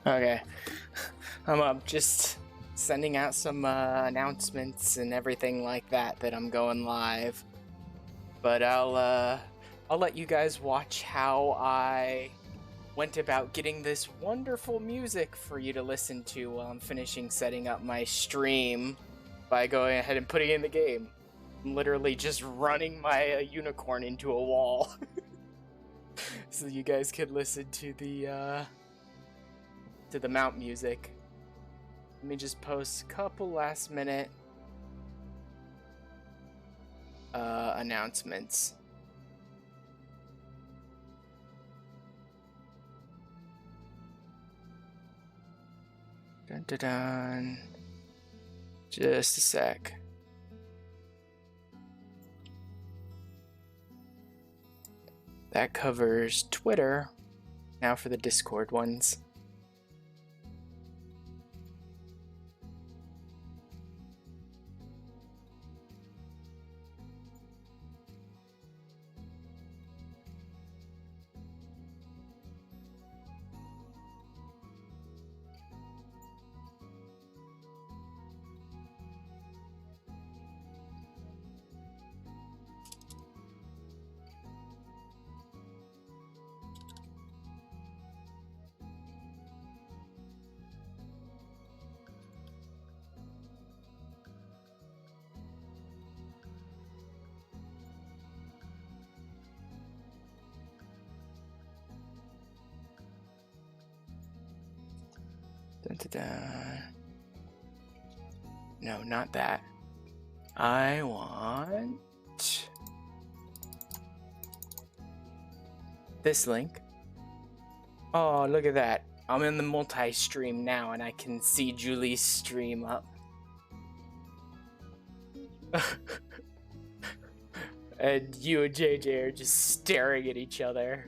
Okay, I'm up just sending out some announcements and everything like that I'm going live. But I'll let you guys watch how I went about getting this wonderful music for you to listen to while I'm finishing setting up my stream by going ahead and putting it in the game. I'm literally just running my unicorn into a wall so you guys could listen to the mount music. Let me just post a couple last minute announcements. Dun dun dun. Just a sec. That covers Twitter. Now for the Discord ones. Dun, dun, dun. No, not that. I want this link. Oh, look at that. I'm in the multi-stream now and I can see Julie's stream up. And you and JJ are just staring at each other.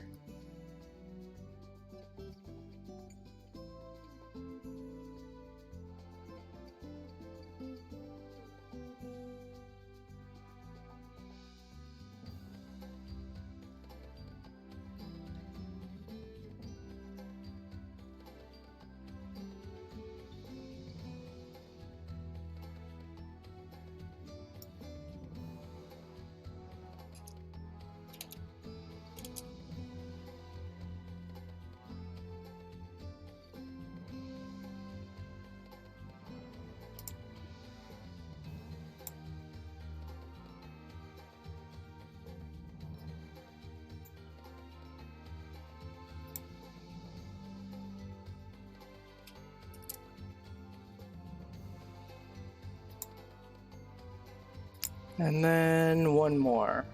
And then one more.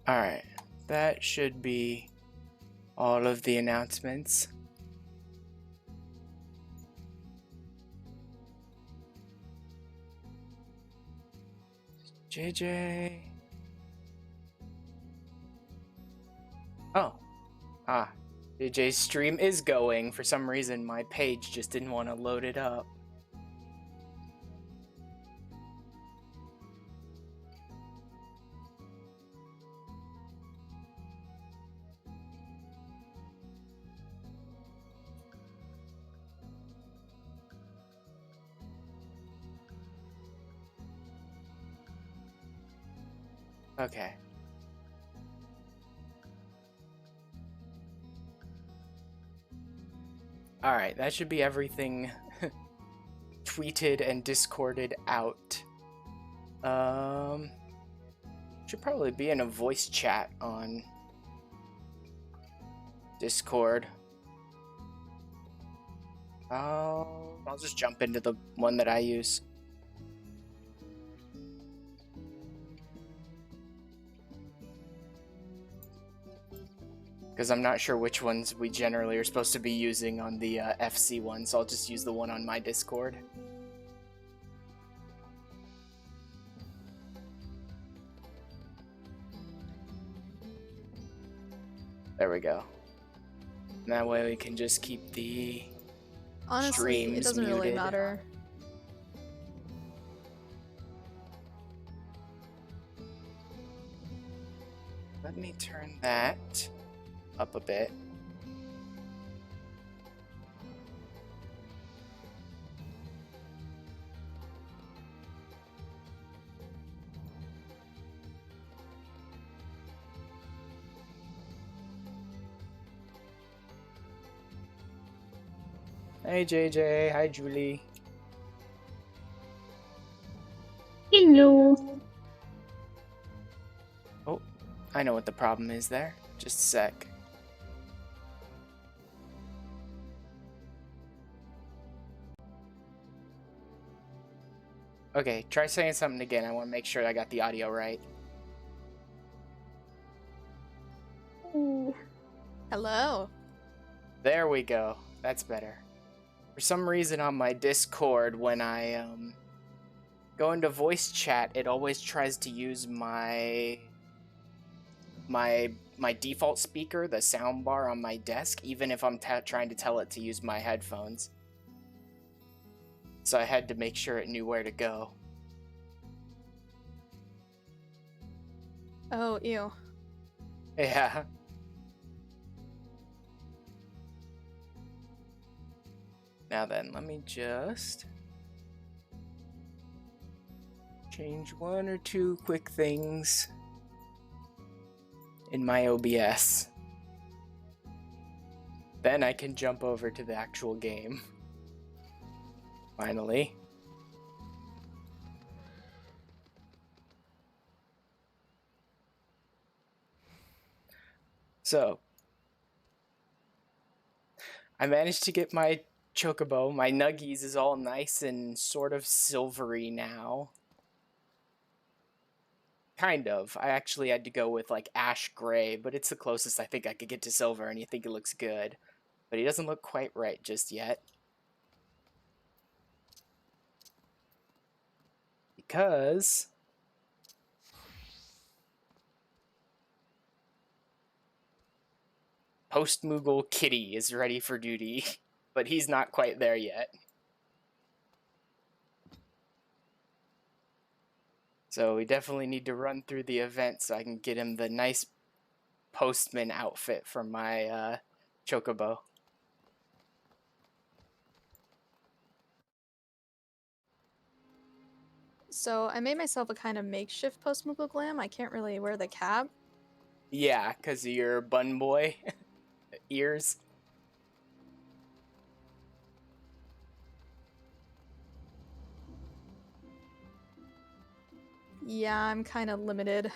Alright, that should be all of the announcements. JJ. Oh. Ah. JJ's stream is going. For some reason, my page just didn't want to load it up. Okay. Alright, that should be everything tweeted and discorded out. Should probably be in a voice chat on Discord. I'll just jump into the one that I use. Because I'm not sure which ones we generally are supposed to be using on the FC one, so I'll just use the one on my Discord. There we go. And that way we can just keep the streams it doesn't muted. really matter. Let me turn that up a bit. Hey JJ, hi Julie. Hello. Oh, I know what the problem is there. Just a sec. Okay, try saying something again. I want to make sure I got the audio right. Hello. There we go. That's better. For some reason on my Discord, when I go into voice chat, it always tries to use my default speaker, the soundbar on my desk, even if I'm trying to tell it to use my headphones. So I had to make sure it knew where to go. Oh, ew. Yeah. Now then, let me just change one or two quick things in my OBS. Then I can jump over to the actual game. Finally. So, I managed to get my Chocobo. My Nuggies is all nice and sort of silvery now. Kind of. I actually had to go with like ash gray, but it's the closest I think I could get to silver, and you think it looks good. But he doesn't look quite right just yet. Because Postmoogle Kitty is ready for duty, but he's not quite there yet. So we definitely need to run through the event so I can get him the nice postman outfit for my Chocobo. So I made myself a kind of makeshift Postmoogle glam. I can't really wear the cap. Yeah, because of your bun boy ears. Yeah, I'm kind of limited.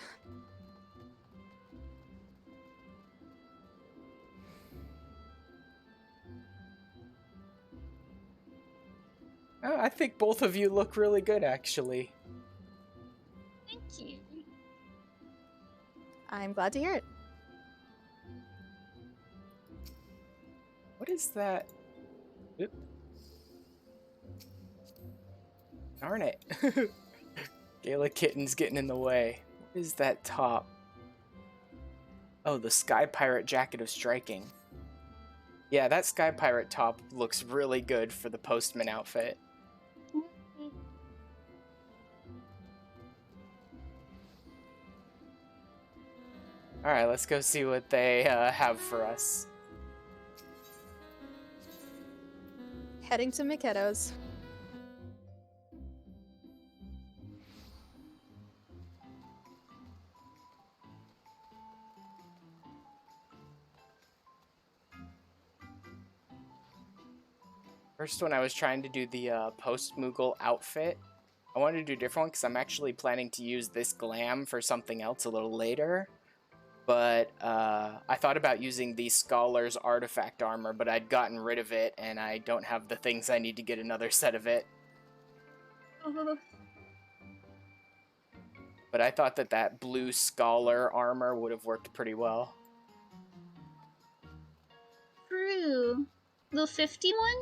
Oh, I think both of you look really good, actually. Thank you. I'm glad to hear it. What is that? Oop. Darn it. Gala Kitten's getting in the way. What is that top? Oh, the Sky Pirate Jacket of Striking. Yeah, that Sky Pirate top looks really good for the postman outfit. Alright, let's go see what they have for us. Heading to Miketo's. First, when I was trying to do the Postmoogle outfit, I wanted to do a different one because I'm actually planning to use this glam for something else a little later. But I thought about using the Scholar's Artifact Armor, but I'd gotten rid of it, and I don't have the things I need to get another set of it. But I thought that that blue Scholar Armor would have worked pretty well. True. The 50 one?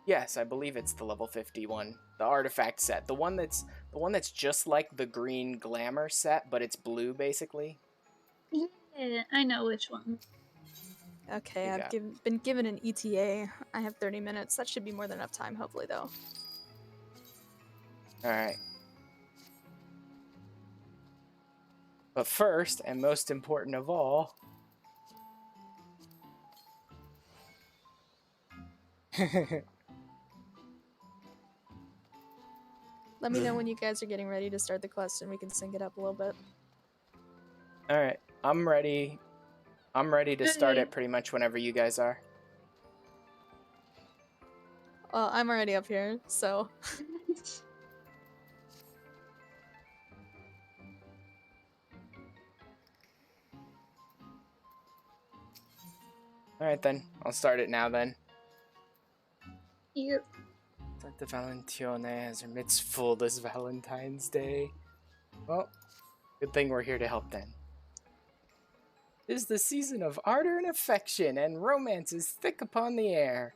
Yes, I believe it's the level 50 one. The artifact set. The one that's just like the green glamour set, but it's blue basically. Yeah, I know which one. Okay, I've been given an ETA. I have 30 minutes. That should be more than enough time, hopefully, though. Alright. But first, and most important of all... Let me know when you guys are getting ready to start the quest and we can sync it up a little bit. Alright, I'm ready. I'm ready to start it pretty much whenever you guys are. Well, I'm already up here, so... Alright then, I'll start it now then. Yep. Dr. Valentione has her mitts full this Valentine's Day. Well, good thing we're here to help then. Tis the season of ardor and affection, and romance is thick upon the air.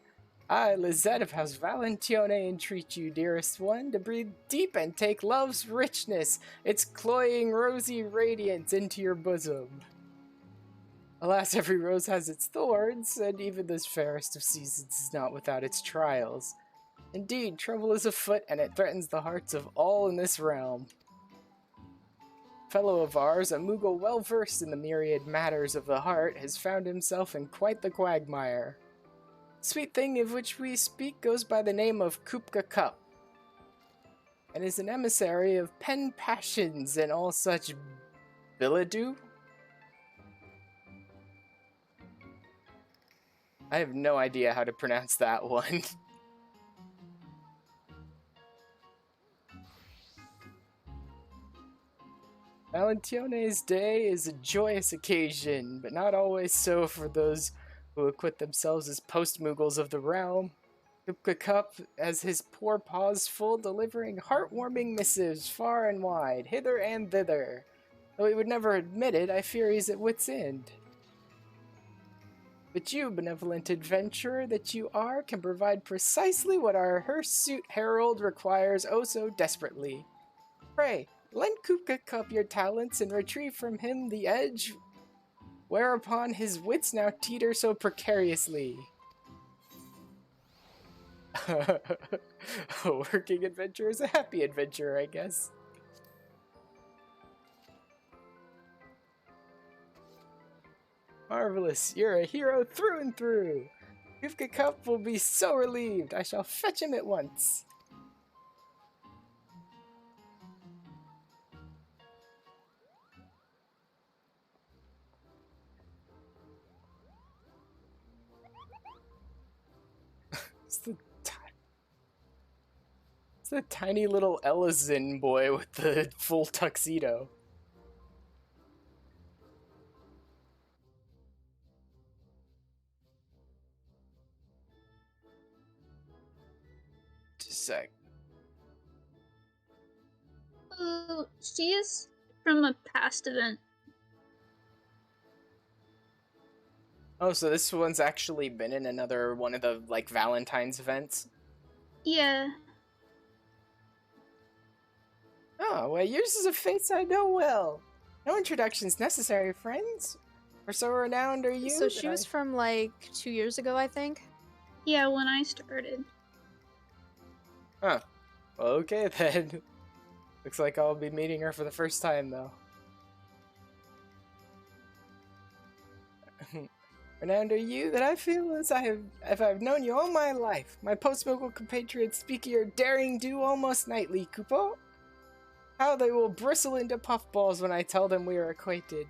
I, Lizette of House Valentione, entreat you, dearest one, to breathe deep and take love's richness, its cloying rosy radiance, into your bosom. Alas, every rose has its thorns, and even this fairest of seasons is not without its trials. Indeed, trouble is afoot, and it threatens the hearts of all in this realm. Fellow of ours, a Moogle well-versed in the myriad matters of the heart, has found himself in quite the quagmire. The sweet thing of which we speak goes by the name of Kupka Cup, and is an emissary of pen passions and all such billadoo. I have no idea how to pronounce that one. Valentione's Day is a joyous occasion, but not always so for those who acquit themselves as post-Moogles of the realm. Kupka Cup has his poor paws full, delivering heartwarming missives far and wide, hither and thither. Though he would never admit it, I fear he's at wit's end. But you, benevolent adventurer that you are, can provide precisely what our hirsute herald requires oh so desperately. Pray, lend Kupka Cup your talents and retrieve from him the edge whereupon his wits now teeter so precariously. A working adventurer is a happy adventurer, I guess. Marvelous, you're a hero through and through. Kupka Cup will be so relieved. I shall fetch him at once. It's the tiny little Ellison boy with the full tuxedo. Just a sec. Oh, she is from a past event. Oh, so this one's actually been in another one of the, like, Valentine's events? Yeah. Oh, well, yours is a face I know well. No introductions necessary, friends. Or so renowned are you? So she was from like 2 years ago, I think. Yeah, when I started. Huh. Okay then. Looks like I'll be meeting her for the first time though. Renowned are you that I feel as if I've known you all my life. My Postmoogle compatriots speak of your daring do almost nightly, Kupo. How they will bristle into puffballs when I tell them we are acquainted.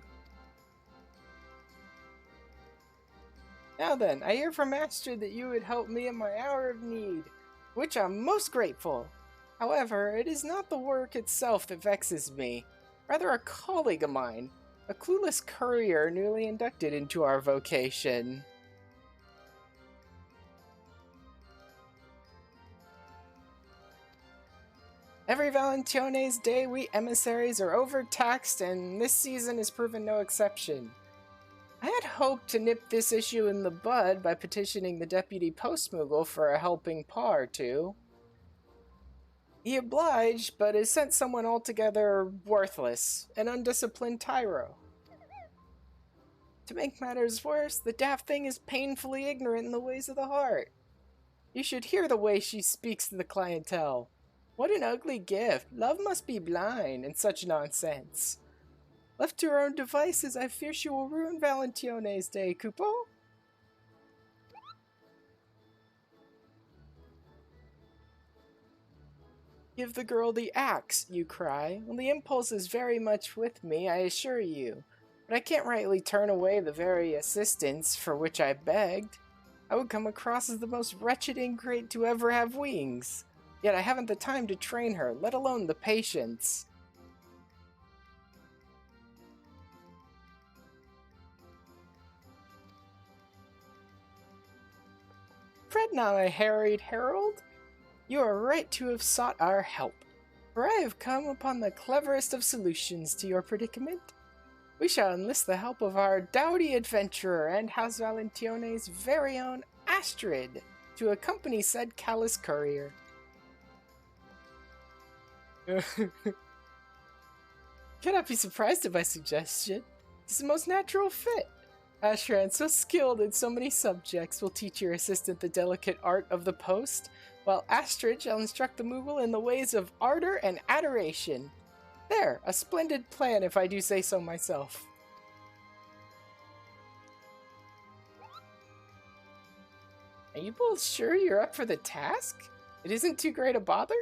Now then, I hear from Astrid that you would help me in my hour of need, which I'm most grateful. However, it is not the work itself that vexes me, rather a colleague of mine. A clueless courier newly inducted into our vocation. Every Valentione's day, we emissaries are overtaxed, and this season has proven no exception. I had hoped to nip this issue in the bud by petitioning the Deputy Postmoogle for a helping paw or two. He obliged, but has sent someone altogether worthless, an undisciplined tyro. To make matters worse, the daft thing is painfully ignorant in the ways of the heart. You should hear the way she speaks to the clientele. What an ugly gift. Love must be blind, and such nonsense. Left to her own devices, I fear she will ruin Valentione's day, Kupo. Give the girl the axe, you cry. Well, the impulse is very much with me, I assure you. But I can't rightly turn away the very assistance for which I begged. I would come across as the most wretched ingrate to ever have wings. Yet I haven't the time to train her, let alone the patience. Fret not, my harried herald. You are right to have sought our help, for I have come upon the cleverest of solutions to your predicament. We shall enlist the help of our doughty adventurer and House Valentione's very own Astrid to accompany said callous courier. Cannot be surprised at my suggestion. It's the most natural fit. Ashran, so skilled in so many subjects, will teach your assistant the delicate art of the post, while Astrid shall instruct the Moogle in the ways of ardor and adoration. There, a splendid plan if I do say so myself. Are you both sure you're up for the task? It isn't too great a bother?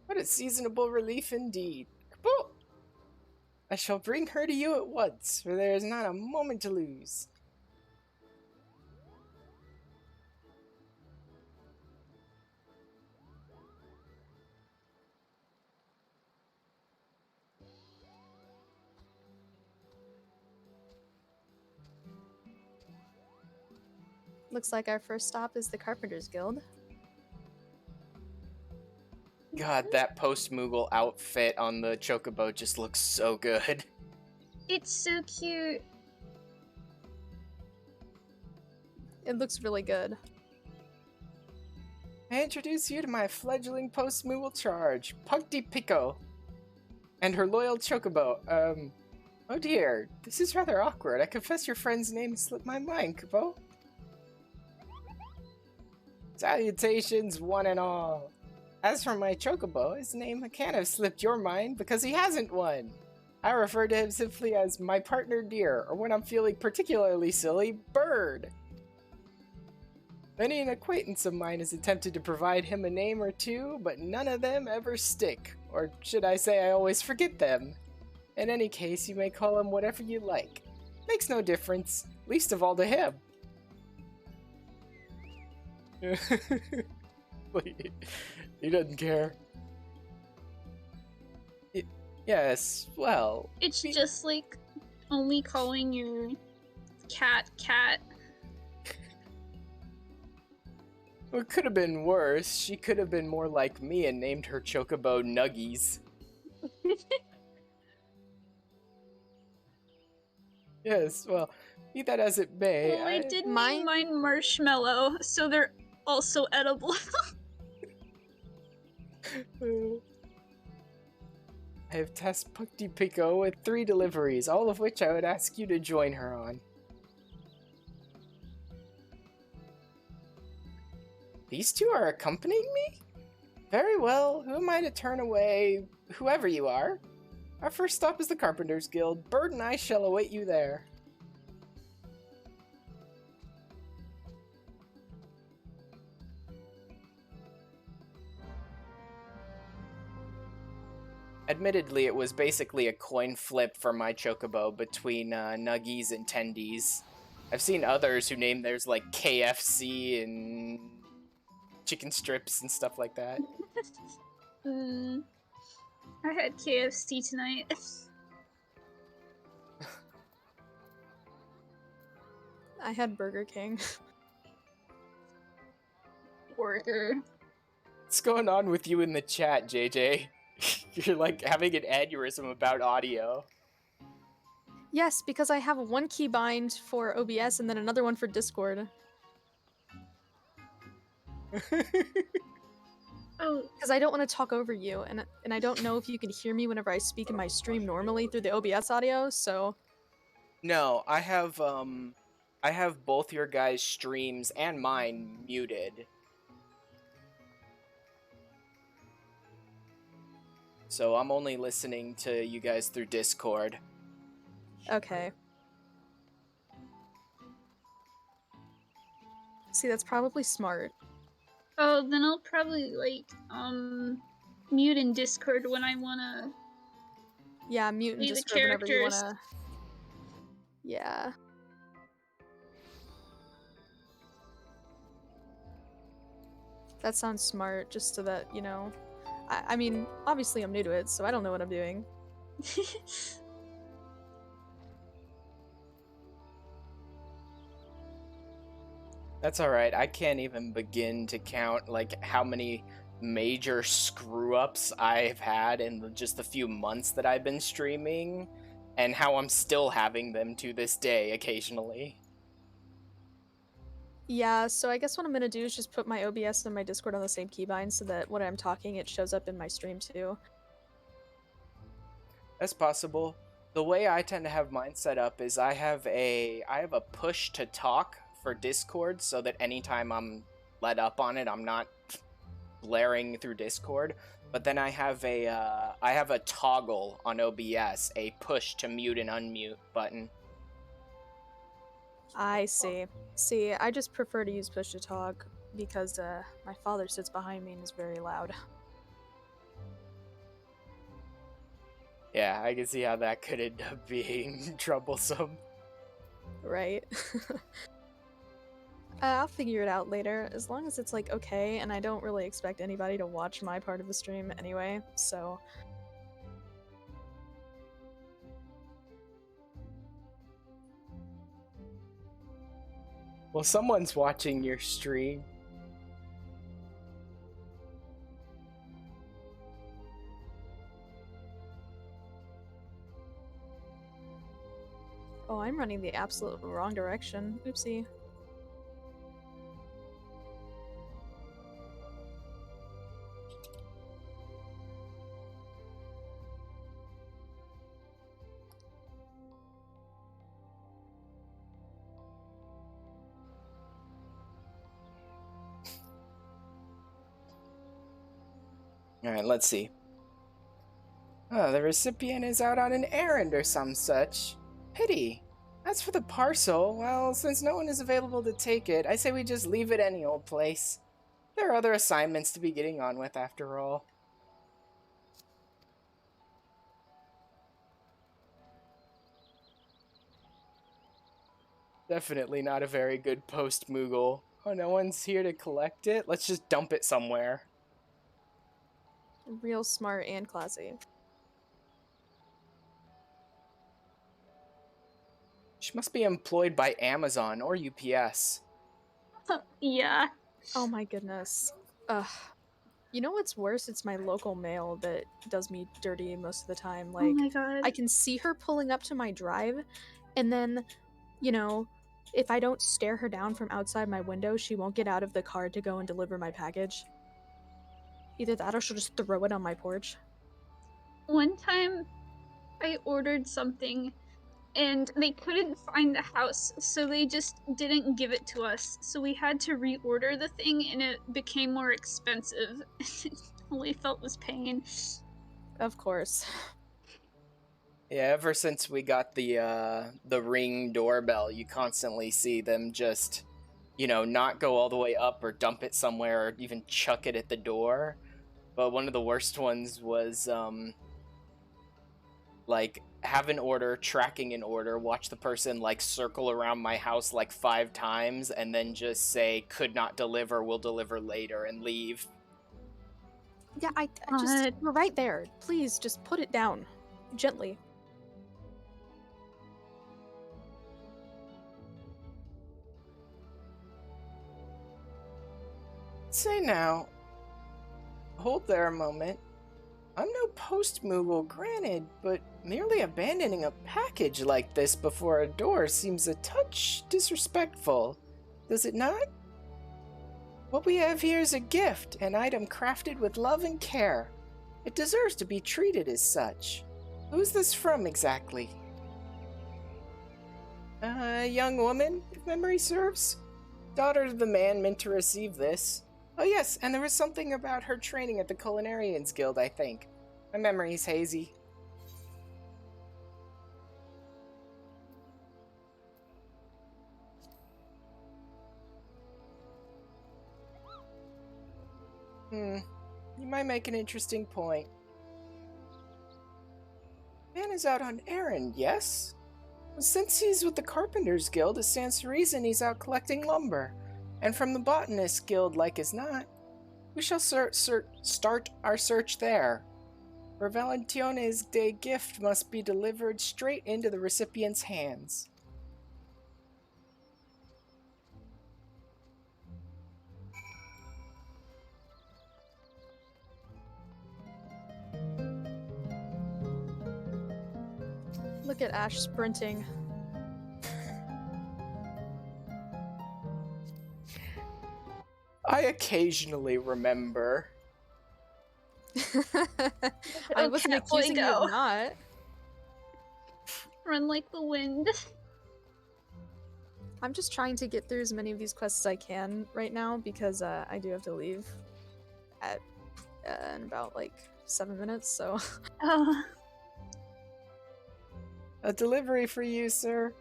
What a seasonable relief indeed. Kaboom! I shall bring her to you at once, for there is not a moment to lose. Looks like our first stop is the Carpenters Guild. God, that Postmoogle outfit on the Chocobo just looks so good. It's so cute. It looks really good. I introduce you to my fledgling Postmoogle charge, Puncty Pico, and her loyal Chocobo. Oh dear, this is rather awkward. I confess your friend's name slipped my mind, Kupo. Salutations, one and all. As for my Chocobo, his name can't have slipped your mind because he hasn't one. I refer to him simply as my partner dear, or when I'm feeling particularly silly, Bird. Many an acquaintance of mine has attempted to provide him a name or two, but none of them ever stick, or should I say I always forget them. In any case, you may call him whatever you like. Makes no difference, least of all to him. He doesn't care. Yes, well... It's just like only calling your cat. Well, it could have been worse. She could have been more like me and named her Chocobo Nuggies. Yes, well, be that as it may. Well, I did name mine Marshmallow, so they're also edible. I have tasked Pukti Pico with 3 deliveries, all of which I would ask you to join her on. These 2 are accompanying me? Very well, who am I to turn away, whoever you are? Our first stop is the Carpenters Guild. Bird and I shall await you there. Admittedly, it was basically a coin flip for my Chocobo between Nuggies and Tendies. I've seen others who name theirs like KFC and chicken strips and stuff like that. I had KFC tonight. I had Burger King. Burger. What's going on with you in the chat, JJ? You're like having an aneurysm about audio. Yes, because I have one keybind for OBS and then another one for Discord. Oh, because I don't want to talk over you, and I don't know if you can hear me whenever I speak in my stream normally through the OBS audio. So no, I have both your guys' streams and mine muted. So I'm only listening to you guys through Discord. Okay. See, that's probably smart. Oh, then I'll probably like mute in Discord when I wanna. Yeah, mute in Discord whenever you wanna. Yeah. That sounds smart, just so that, you know. I mean, obviously I'm new to it, so I don't know what I'm doing. That's alright, I can't even begin to count, like, how many major screw-ups I've had in just the few months that I've been streaming, and how I'm still having them to this day, occasionally. Yeah, so I guess what I'm gonna do is just put my OBS and my Discord on the same keybind so that when I'm talking, it shows up in my stream too. That's possible. The way I tend to have mine set up is I have a push to talk for Discord so that anytime I'm let up on it, I'm not blaring through Discord. But then I have a toggle on OBS, a push to mute and unmute button. I see. See, I just prefer to use push to talk because my father sits behind me and is very loud. Yeah, I can see how that could end up being troublesome. Right? I'll figure it out later, as long as it's like okay, and I don't really expect anybody to watch my part of the stream anyway, so... Well, someone's watching your stream. Oh, I'm running the absolute wrong direction. Oopsie. Alright, let's see. Oh, the recipient is out on an errand or some such. Pity. As for the parcel, well, since no one is available to take it, I say we just leave it any old place. There are other assignments to be getting on with after all. Definitely not a very good Postmoogle. Oh, no one's here to collect it? Let's just dump it somewhere. Real smart and classy. She must be employed by Amazon or UPS. Yeah. Oh my goodness. Ugh. You know what's worse? It's my local mail that does me dirty most of the time. Like, oh my god. I can see her pulling up to my drive, and then, you know, if I don't stare her down from outside my window, she won't get out of the car to go and deliver my package. Either that or she'll just throw it on my porch. One time, I ordered something and they couldn't find the house, so they just didn't give it to us. So we had to reorder the thing and it became more expensive. All we felt was pain. Of course. Yeah, ever since we got the Ring doorbell, you constantly see them just, not go all the way up or dump it somewhere or even chuck it at the door. But one of the worst ones was like have an order, tracking an order, watch the person like circle around my house like 5 times and then just say could not deliver, will deliver later, and leave. Yeah, I just, we're right there. Please, just put it down. Gently. Say now, hold there a moment. I'm no Postmoogle, granted, but merely abandoning a package like this before a door seems a touch disrespectful, does it not? What we have here is a gift, an item crafted with love and care. It deserves to be treated as such. Who's this from exactly? A young woman, if memory serves. Daughter of the man meant to receive this. Oh yes, and there was something about her training at the Culinarians Guild, I think. My memory's hazy. You might make an interesting point. Man is out on errand, yes? Well, since he's with the Carpenters Guild, it stands to reason he's out collecting lumber. And from the Botanists Guild, like as not, we shall start our search there. For Valentione's day gift must be delivered straight into the recipient's hands. Look at Ash sprinting. I occasionally remember. I wasn't accusing you of not. Run like the wind. I'm just trying to get through as many of these quests as I can right now because I do have to leave at in about like 7 minutes, so. A delivery for you, sir.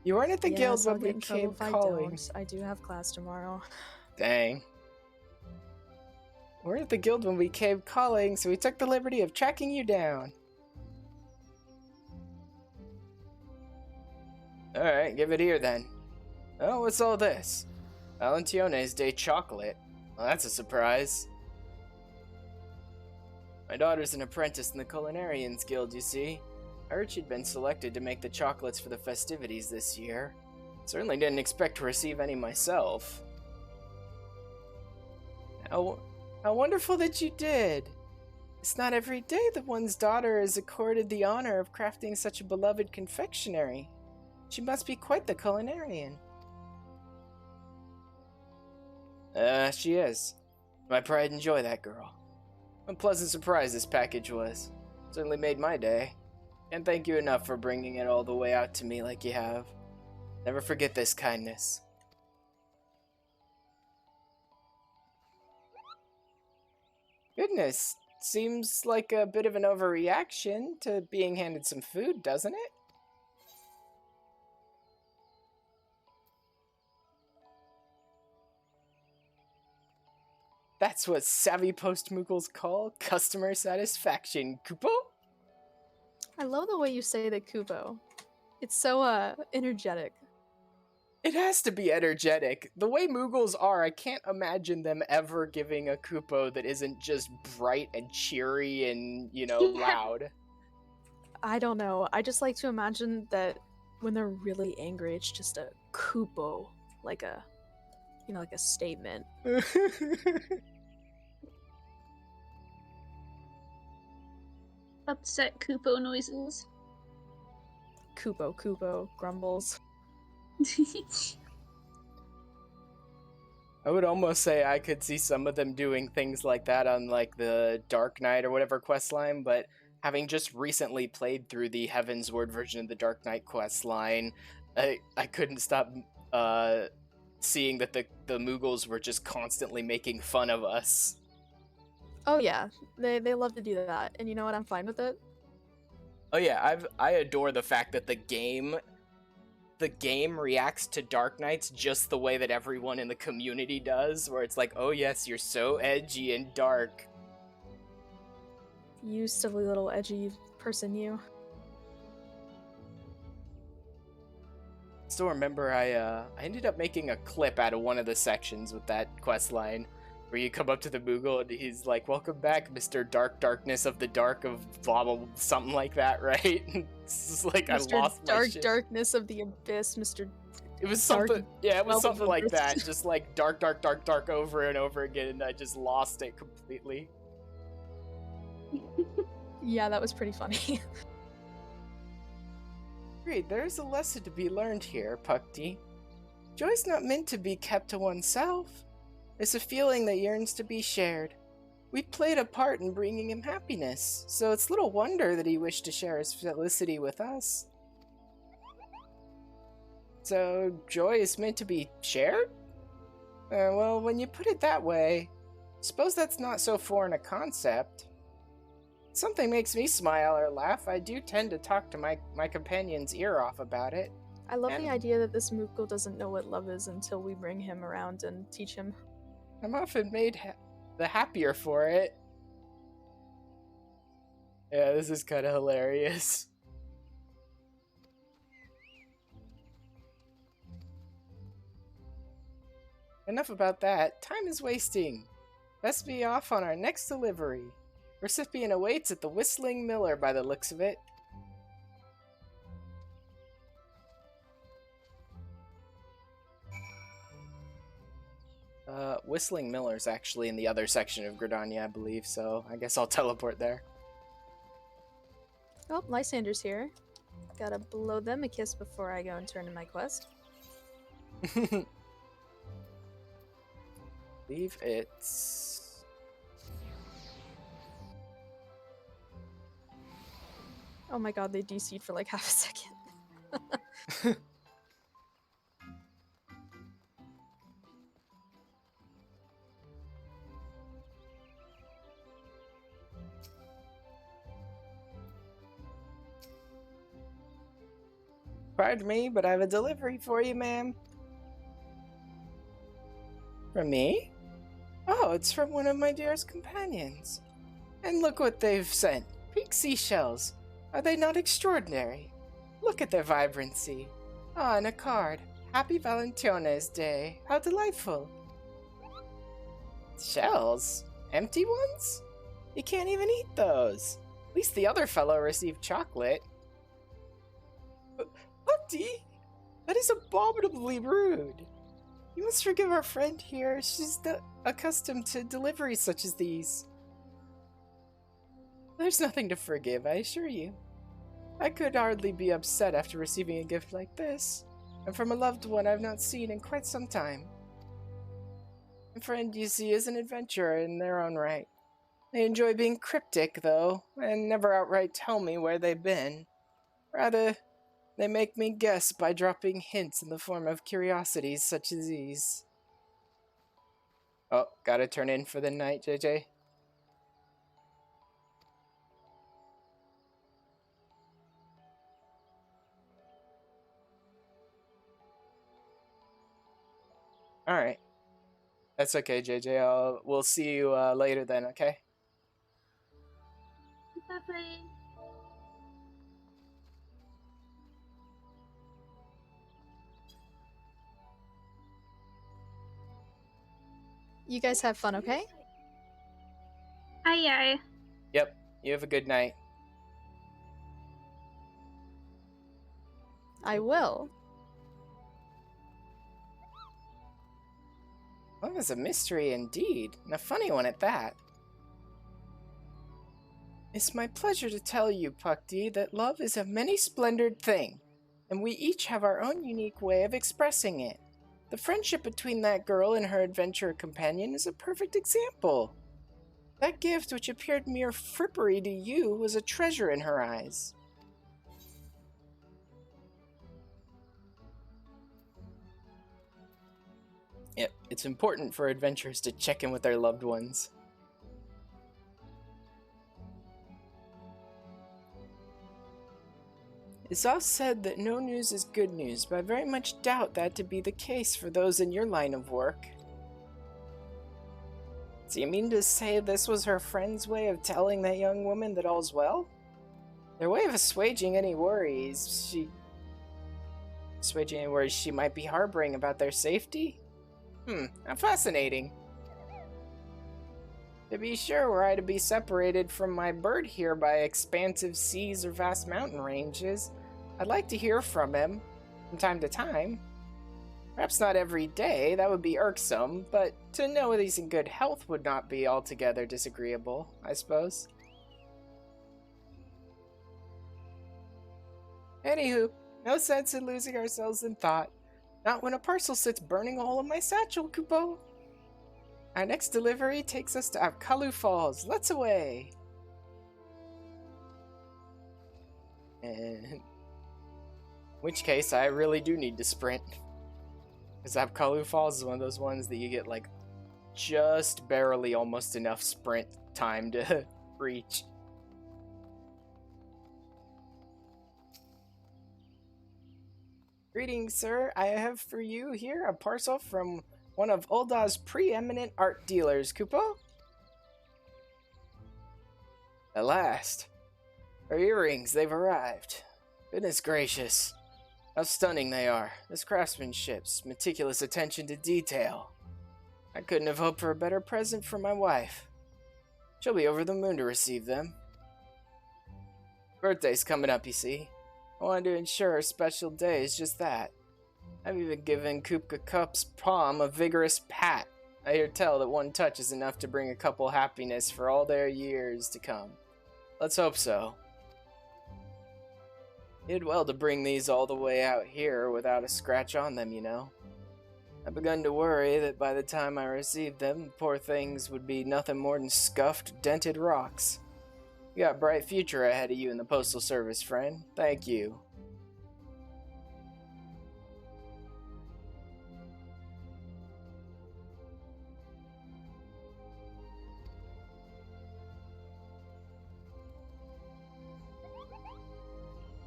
You weren't at the guild when we came calling. I do have class tomorrow. Dang. We weren't at the guild when we came calling, so we took the liberty of tracking you down. Alright, give it here then. Oh, what's all this? Valentione's Day chocolate. Well, that's a surprise. My daughter's an apprentice in the Culinarians Guild, you see. I heard she'd been selected to make the chocolates for the festivities this year. Certainly didn't expect to receive any myself. How wonderful that you did. It's not every day that one's daughter is accorded the honor of crafting such a beloved confectionery. She must be quite the culinarian. She is. My pride and joy, that girl. What a pleasant surprise this package was. Certainly made my day. Can't thank you enough for bringing it all the way out to me like you have. Never forget this kindness. Goodness, seems like a bit of an overreaction to being handed some food, doesn't it? That's what savvy Postmoogles call customer satisfaction, Kupo? I love the way you say the Kubo. It's so, energetic. It has to be energetic. The way Moogles are, I can't imagine them ever giving a Kupo that isn't just bright and cheery and, loud. I don't know. I just like to imagine that when they're really angry, it's just a Kupo. Like a, like a statement. Upset Kupo noises. Kupo grumbles. I would almost say I could see some of them doing things like that on like the Dark Knight or whatever quest line, but having just recently played through the Heavensward version of the Dark Knight quest line, I couldn't stop seeing that the Moogles were just constantly making fun of us. Oh yeah, they love to do that, and you know what? I'm fine with it. Oh yeah, I adore the fact that the game reacts to Dark Knights just the way that everyone in the community does, where it's like, oh yes, you're so edgy and dark. You silly little edgy person, you. Still remember I ended up making a clip out of one of the sections with that quest line where you come up to the Moogle and he's like, welcome back, Mr. Darkness of the Dark of blah blah, something like that, right? It's just like, Mr. I lost my shit. Darkness of the Abyss, Mr. It was something, yeah, it was Dark something like Abyss. that, just like dark over and over again, and I just lost it completely. Yeah, that was pretty funny. Agreed, there's a lesson to be learned here, Puckty. Joy's not meant to be kept to oneself. It's a feeling that yearns to be shared. We played a part in bringing him happiness, so it's little wonder that he wished to share his felicity with us. So, joy is meant to be shared? Well, when you put it that way, suppose that's not so foreign a concept. Something makes me smile or laugh, I do tend to talk to my companion's ear off about it. I love the idea that this Moogle doesn't know what love is until we bring him around and teach him. I'm often made the happier for it. Yeah, this is kind of hilarious. Enough about that. Time is wasting. Best be off on our next delivery. Recipient awaits at the Whistling Miller by the looks of it. Whistling Miller's actually in the other section of Gridania, I believe, so I guess I'll teleport there. Oh, Lysander's here. Gotta blow them a kiss before I go and turn in my quest. Believe it's... Oh my god, they DC'd for like half a second. Pardon me, but I have a delivery for you, ma'am. From me? Oh, it's from one of my dearest companions. And look what they've sent. Pink seashells. Are they not extraordinary? Look at their vibrancy. Ah, and a card. Happy Valentione's Day. How delightful. Shells? Empty ones? You can't even eat those. At least the other fellow received chocolate. Puckty? That is abominably rude. You must forgive our friend here. She's not accustomed to deliveries such as these. There's nothing to forgive, I assure you. I could hardly be upset after receiving a gift like this, and from a loved one I've not seen in quite some time. My friend, you see, is an adventurer in their own right. They enjoy being cryptic, though, and never outright tell me where they've been. Rather, they make me guess by dropping hints in the form of curiosities such as these. Oh, gotta turn in for the night, JJ? Alright. That's okay, JJ. We'll see you later then, okay? Bye-bye. You guys have fun, okay? Aye aye. Yep. You have a good night. I will. Love is a mystery indeed, and a funny one at that. It's my pleasure to tell you, Puckty, that love is a many-splendored thing. and we each have our own unique way of expressing it. The friendship between that girl and her adventurer companion is a perfect example. That gift, which appeared mere frippery to you, was a treasure in her eyes. Yep, it's important for adventurers to check in with their loved ones. It's all said that no news is good news, but I very much doubt that to be the case for those in your line of work. So you mean to say this was her friend's way of telling that young woman that all's well? Their way of assuaging any worries she might be harboring about their safety? How fascinating. To be sure, were I to be separated from my bird here by expansive seas or vast mountain ranges, I'd like to hear from him from time to time. Perhaps not every day, that would be irksome, but to know that he's in good health would not be altogether disagreeable, I suppose. Anywho, no sense in losing ourselves in thought. Not when a parcel sits burning a hole in my satchel, Kupo. Our next delivery takes us to Apkalu Falls. Let's away! In which case, I really do need to sprint. Because Apkalu Falls is one of those ones that you get, like, just barely almost enough sprint time to reach. Greetings, sir. I have for you here a parcel from one of Ulda's preeminent art dealers, Kupo. At last. Her earrings, they've arrived. Goodness gracious. How stunning they are. This craftsmanship's meticulous attention to detail. I couldn't have hoped for a better present for my wife. She'll be over the moon to receive them. Birthday's coming up, you see. I wanted to ensure her special day is just that. I've even given Kupka Cup's palm a vigorous pat. I hear tell that one touch is enough to bring a couple happiness for all their years to come. Let's hope so. You did well to bring these all the way out here without a scratch on them, you know. I've begun to worry that by the time I received them, the poor things would be nothing more than scuffed, dented rocks. You got a bright future ahead of you in the Postal Service, friend. Thank you.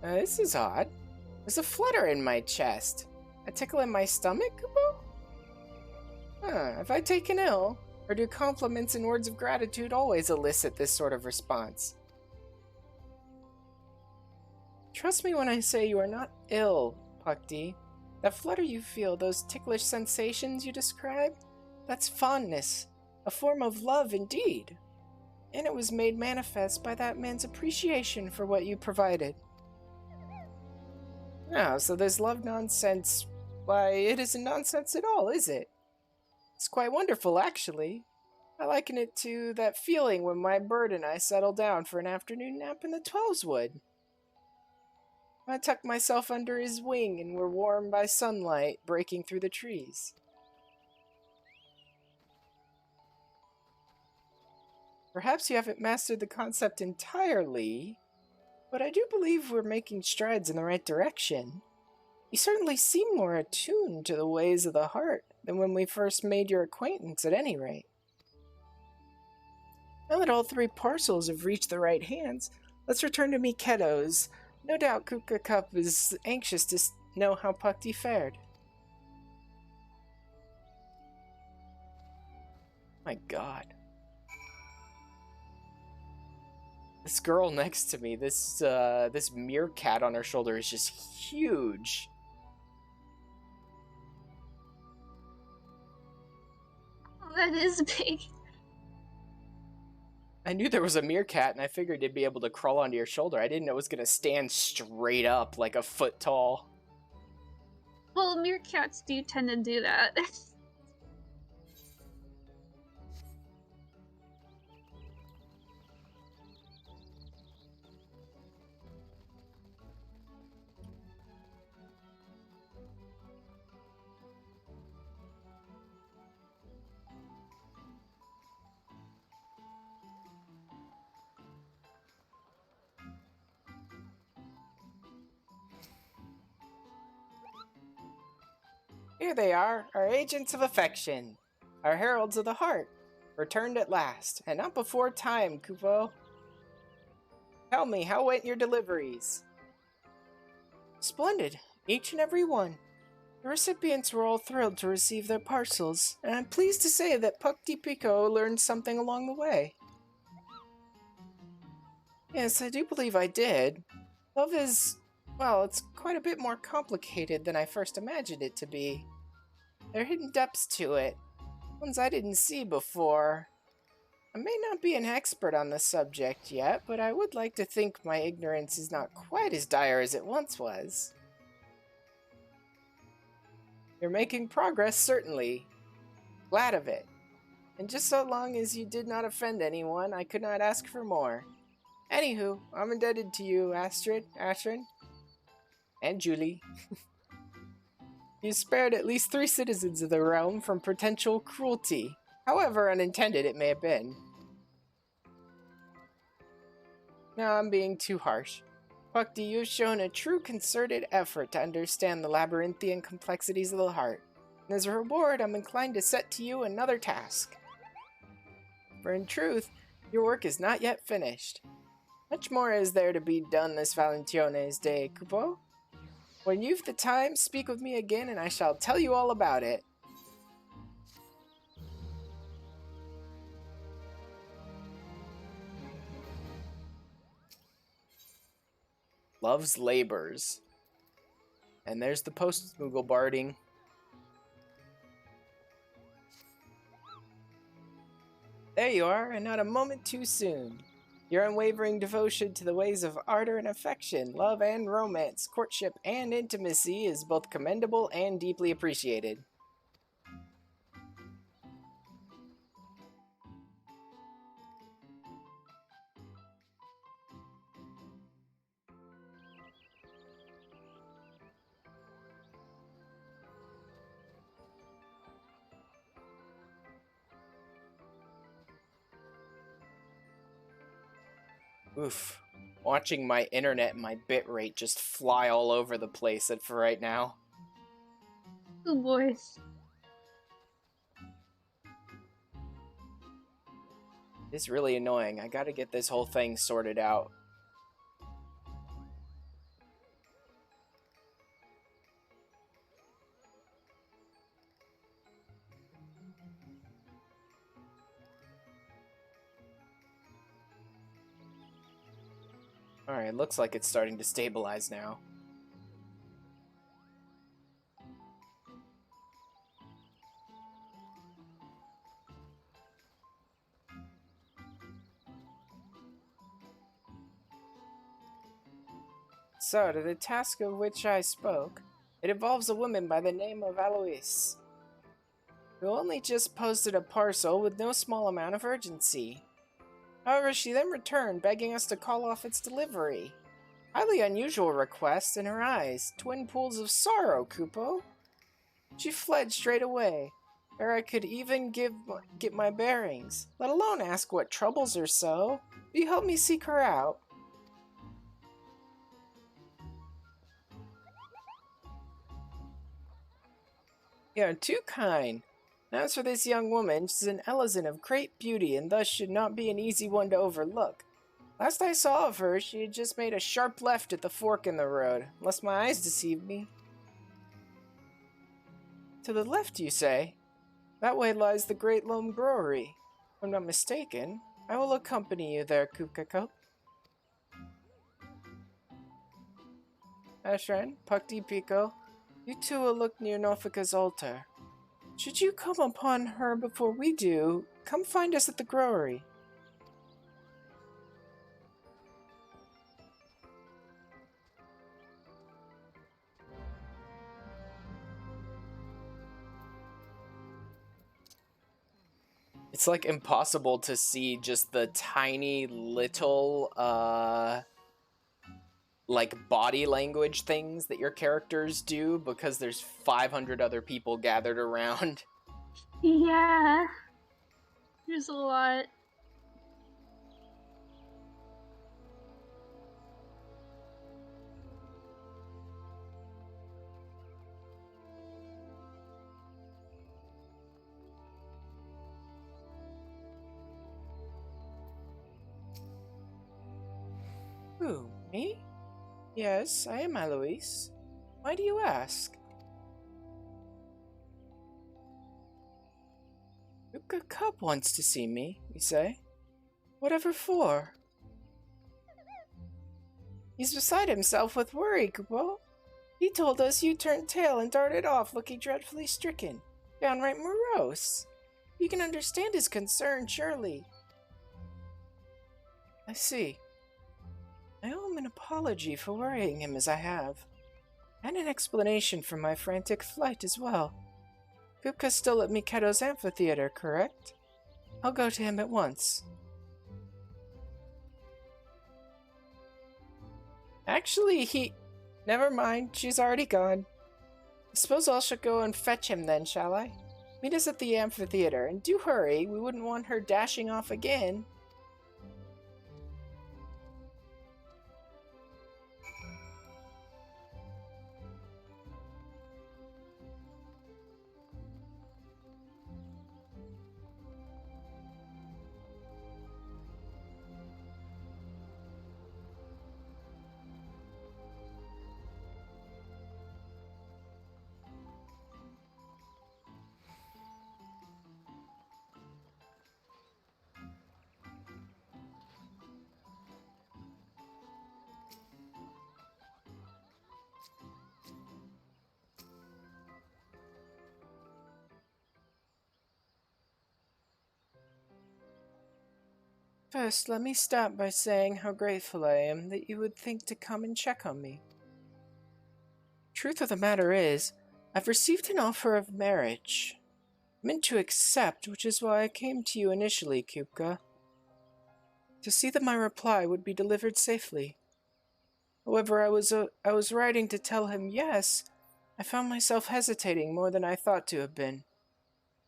This is odd. There's a flutter in my chest. A tickle in my stomach, Kupo? Have I taken ill? Or do compliments and words of gratitude always elicit this sort of response? Trust me when I say you are not ill, Pakti. That flutter you feel, those ticklish sensations you describe, that's fondness, a form of love indeed. And it was made manifest by that man's appreciation for what you provided. Oh, so this love nonsense, why, it isn't nonsense at all, is it? It's quite wonderful, actually. I liken it to that feeling when my bird and I settled down for an afternoon nap in the 12's wood. I tucked myself under his wing and were warmed by sunlight breaking through the trees. Perhaps you haven't mastered the concept entirely, but I do believe we're making strides in the right direction. You certainly seem more attuned to the ways of the heart than when we first made your acquaintance, at any rate. Now that all 3 parcels have reached the right hands, let's return to Miketo's. No doubt Kupka Cup is anxious to know how Pakti fared. My god. This girl next to me, this meerkat on her shoulder is just huge. Oh, that is big. I knew there was a meerkat, and I figured it'd be able to crawl onto your shoulder. I didn't know it was gonna stand straight up like a foot tall. Well, meerkats do tend to do that. Here they are, our agents of affection, our heralds of the heart, returned at last, and not before time, Kupo. Tell me, how went your deliveries? Splendid, each and every one. The recipients were all thrilled to receive their parcels, and I'm pleased to say that Puck Di Pico learned something along the way. Yes, I do believe I did. Love is, well, it's quite a bit more complicated than I first imagined it to be. There are hidden depths to it, ones I didn't see before. I may not be an expert on the subject yet, but I would like to think my ignorance is not quite as dire as it once was. You're making progress, certainly. Glad of it. And just so long as you did not offend anyone, I could not ask for more. Anywho, I'm indebted to you, Astrid, and Julie. You spared at least 3 citizens of the realm from potential cruelty, however unintended it may have been. No, I'm being too harsh. Puckty, you've shown a true concerted effort to understand the labyrinthian complexities of the heart. And as a reward, I'm inclined to set to you another task. For in truth, your work is not yet finished. Much more is there to be done this Valentione's day, Kupo. When you've the time, speak with me again and I shall tell you all about it. Love's labors. And there's the Postmoogle barding. There you are, and not a moment too soon. Your unwavering devotion to the ways of ardor and affection, love and romance, courtship and intimacy is both commendable and deeply appreciated. Oof. Watching my internet and my bitrate just fly all over the place for right now. Oh boy. It's really annoying. I gotta get this whole thing sorted out. Alright, looks like it's starting to stabilize now. So, to the task of which I spoke, it involves a woman by the name of Alois, who only just posted a parcel with no small amount of urgency. However, she then returned, begging us to call off its delivery. Highly unusual request in her eyes. Twin pools of sorrow, Kupo. She fled straight away, ere I could even get my bearings, let alone ask what troubles her so. Will you help me seek her out? You are too kind. As for this young woman, she's an Elizan of great beauty, and thus should not be an easy one to overlook. Last I saw of her, she had just made a sharp left at the fork in the road, unless my eyes deceive me. To the left, you say? That way lies the Great Loam Brewery. If I'm not mistaken, I will accompany you there, Kukako. Ashran, Puckty Pico, you two will look near Norfolka's altar. Should you come upon her before we do, come find us at the brewery. It's like impossible to see just the tiny little like body language things that your characters do because there's 500 other people gathered around. Yeah. There's a lot. Who, me? Yes, I am Eloise. Why do you ask? Yuka Cub wants to see me, you say? Whatever for? He's beside himself with worry, Kupo. He told us you turned tail and darted off looking dreadfully stricken, downright morose. You can understand his concern, surely. I see. I owe him an apology for worrying him as I have, and an explanation for my frantic flight as well. Kupka's still at Mikado's amphitheater, correct? I'll go to him at once. Actually, Never mind, she's already gone. I suppose I should go and fetch him then, shall I? Meet us at the amphitheater, and do hurry, we wouldn't want her dashing off again. First, let me start by saying how grateful I am that you would think to come and check on me. Truth of the matter is, I've received an offer of marriage. I meant to accept, which is why I came to you initially, Kupka. To see that my reply would be delivered safely. However, I was writing to tell him yes, I found myself hesitating more than I thought to have been.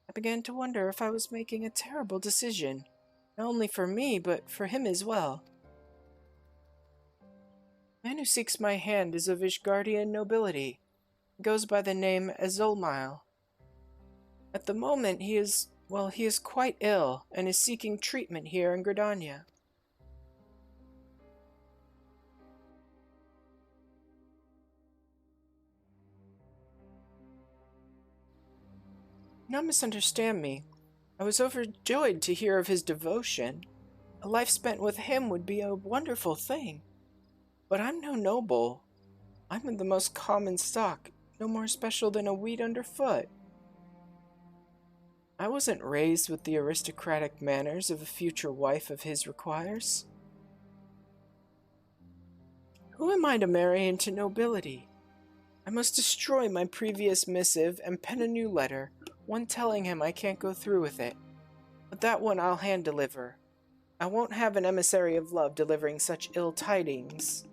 I began to wonder if I was making a terrible decision. Not only for me, but for him as well. The man who seeks my hand is of Ishgardian nobility. He goes by the name Azulmile. At the moment, he is quite ill, and is seeking treatment here in Gridania. Do not misunderstand me. I was overjoyed to hear of his devotion. A life spent with him would be a wonderful thing. But I'm no noble. I'm of the most common stock, no more special than a weed underfoot. I wasn't raised with the aristocratic manners of a future wife of his requires. Who am I to marry into nobility? I must destroy my previous missive and pen a new letter, one telling him I can't go through with it. But that one I'll hand-deliver. I won't have an emissary of love delivering such ill tidings.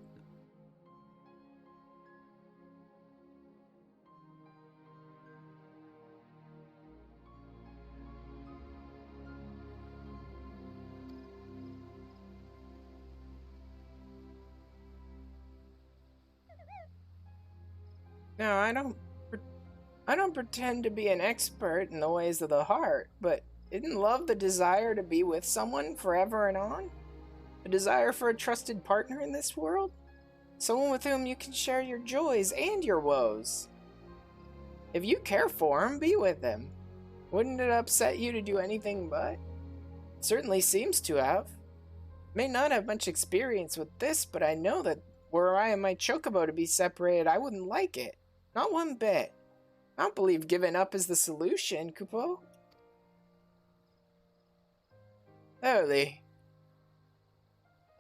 No, I don't pretend to be an expert in the ways of the heart, but isn't love the desire to be with someone forever and on? A desire for a trusted partner in this world? Someone with whom you can share your joys and your woes. If you care for him, be with him. Wouldn't it upset you to do anything but? It certainly seems to have. May not have much experience with this, but I know that were I and my Chocobo to be separated, I wouldn't like it. Not one bit. I don't believe giving up is the solution, Kupo. Early.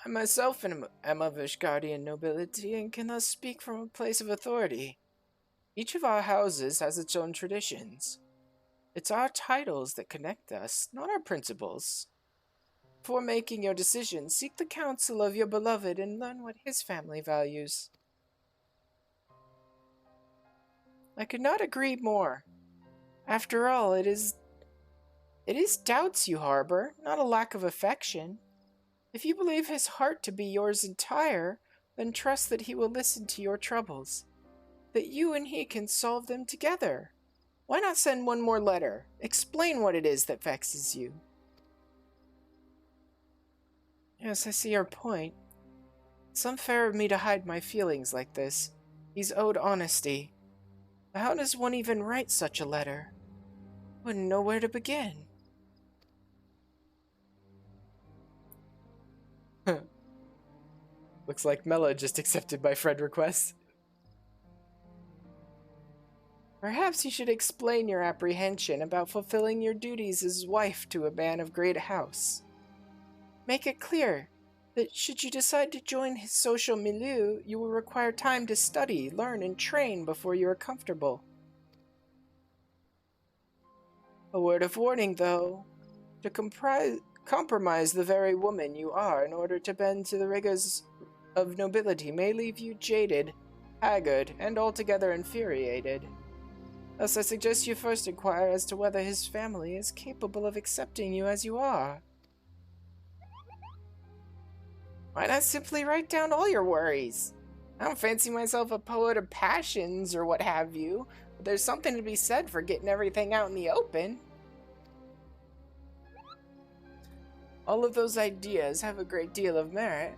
I myself am of Ishgardian nobility and can thus speak from a place of authority. Each of our houses has its own traditions. It's our titles that connect us, not our principles. Before making your decision, seek the counsel of your beloved and learn what his family values. I could not agree more. After all, it is doubts you harbor, not a lack of affection. If you believe his heart to be yours entire, then trust that he will listen to your troubles, that you and he can solve them together. Why not send one more letter? Explain what it is that vexes you. Yes, I see your point. It's unfair of me to hide my feelings like this. He's owed honesty. But how does one even write such a letter? Wouldn't know where to begin. Looks like Mela just accepted my friend request. Perhaps you should explain your apprehension about fulfilling your duties as wife to a man of great house. Make it clear that should you decide to join his social milieu, you will require time to study, learn, and train before you are comfortable. A word of warning, though. To compromise the very woman you are in order to bend to the rigors of nobility may leave you jaded, haggard, and altogether infuriated. Thus, I suggest you first inquire as to whether his family is capable of accepting you as you are. Why not simply write down all your worries? I don't fancy myself a poet of passions or what have you, but there's something to be said for getting everything out in the open. All of those ideas have a great deal of merit,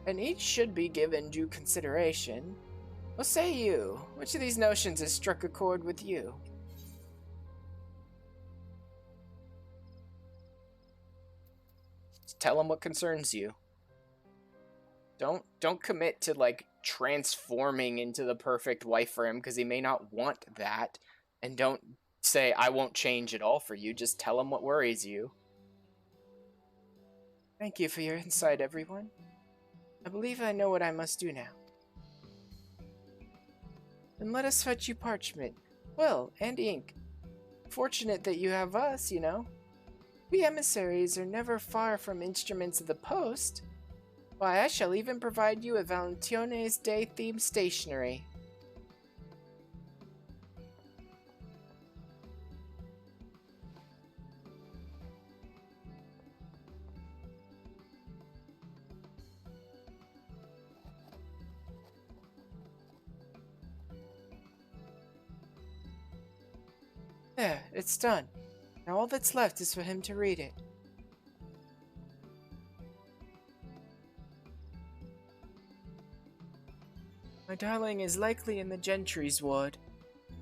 and each should be given due consideration. What say you? Which of these notions has struck a chord with you? Just tell him what concerns you. Don't commit to, like, transforming into the perfect wife for him, because he may not want that. And don't say, I won't change at all for you. Just tell him what worries you. Thank you for your insight, everyone. I believe I know what I must do now. Then let us fetch you parchment, quill, and ink. Fortunate that you have us, you know. We emissaries are never far from instruments of the post. Why, I shall even provide you with Valentione's day-themed stationery. There, it's done. Now all that's left is for him to read it. My darling is likely in the gentry's ward.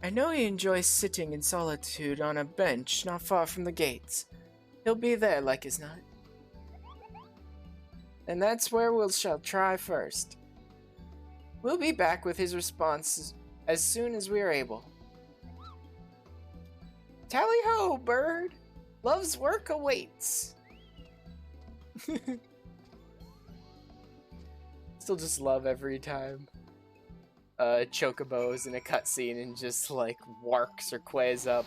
I know he enjoys sitting in solitude on a bench not far from the gates. He'll be there like as not. And that's where we shall try first. We'll be back with his responses as soon as we are able. Tally-ho, bird! Love's work awaits! Still just love every time Chocobo's in a cutscene and just, like, warks or quays up.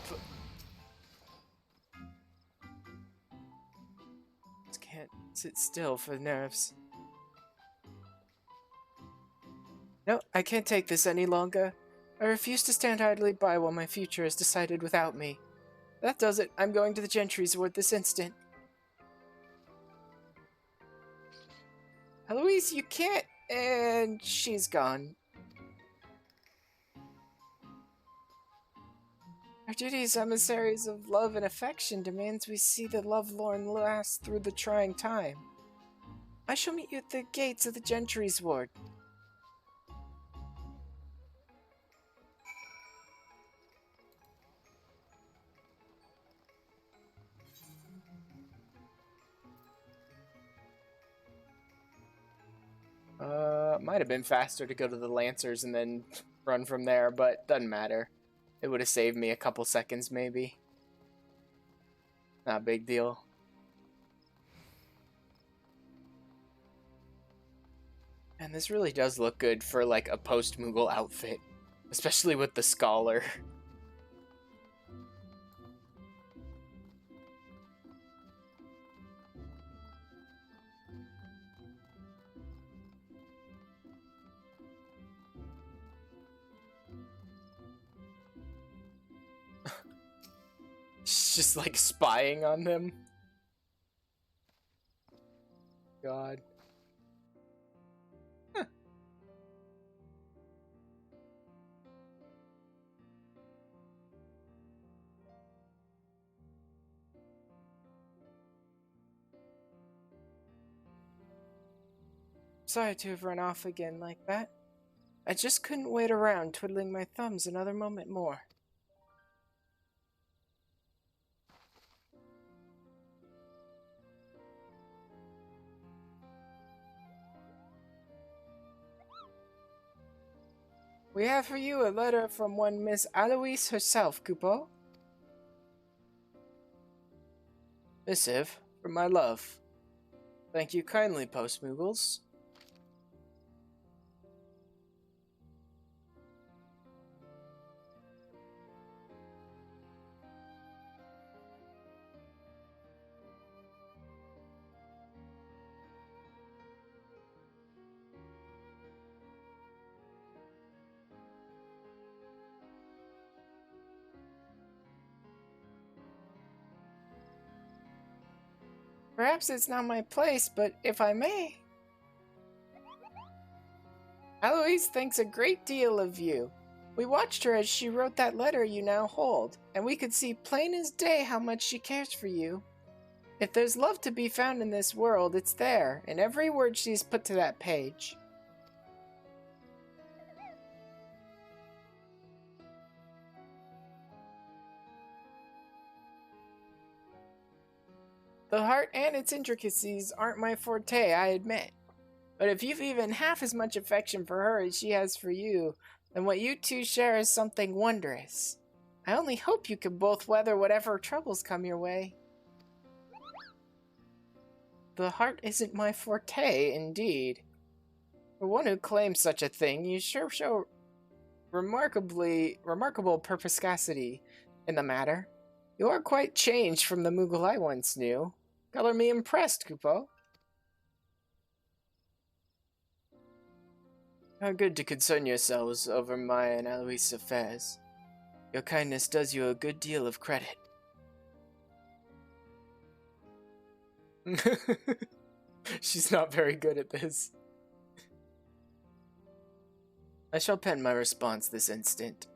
Just can't sit still for nerves. No, I can't take this any longer. I refuse to stand idly by while my future is decided without me. That does it. I'm going to the gentry's ward this instant. Eloise, you can't... And she's gone. Our duty as emissaries of love and affection demands we see the lovelorn last through the trying time. I shall meet you at the gates of the gentry's ward. Might have been faster to go to the Lancers and then run from there, but doesn't matter. It would have saved me a couple seconds, maybe. Not a big deal. And this really does look good for, like, a post-Moogle outfit. Especially with the Scholar. Just like spying on them. God. Huh. Sorry to have run off again like that. I just couldn't wait around twiddling my thumbs another moment more. We have for you a letter from one Miss Aloise herself, Kupo. Missive from my love. Thank you kindly, Postmoogles. Perhaps it's not my place, but if I may... Aloise thinks a great deal of you. We watched her as she wrote that letter you now hold, and we could see plain as day how much she cares for you. If there's love to be found in this world, it's there, in every word she's put to that page. The heart and its intricacies aren't my forte, I admit. But if you've even half as much affection for her as she has for you, then what you two share is something wondrous. I only hope you can both weather whatever troubles come your way. The heart isn't my forte, indeed. For one who claims such a thing, you sure show remarkable perspicacity in the matter. You are quite changed from the Moogle I once knew. Color me impressed, Kupo. How good to concern yourselves over my and Aloise's affairs. Your kindness does you a good deal of credit. She's not very good at this. I shall pen my response this instant.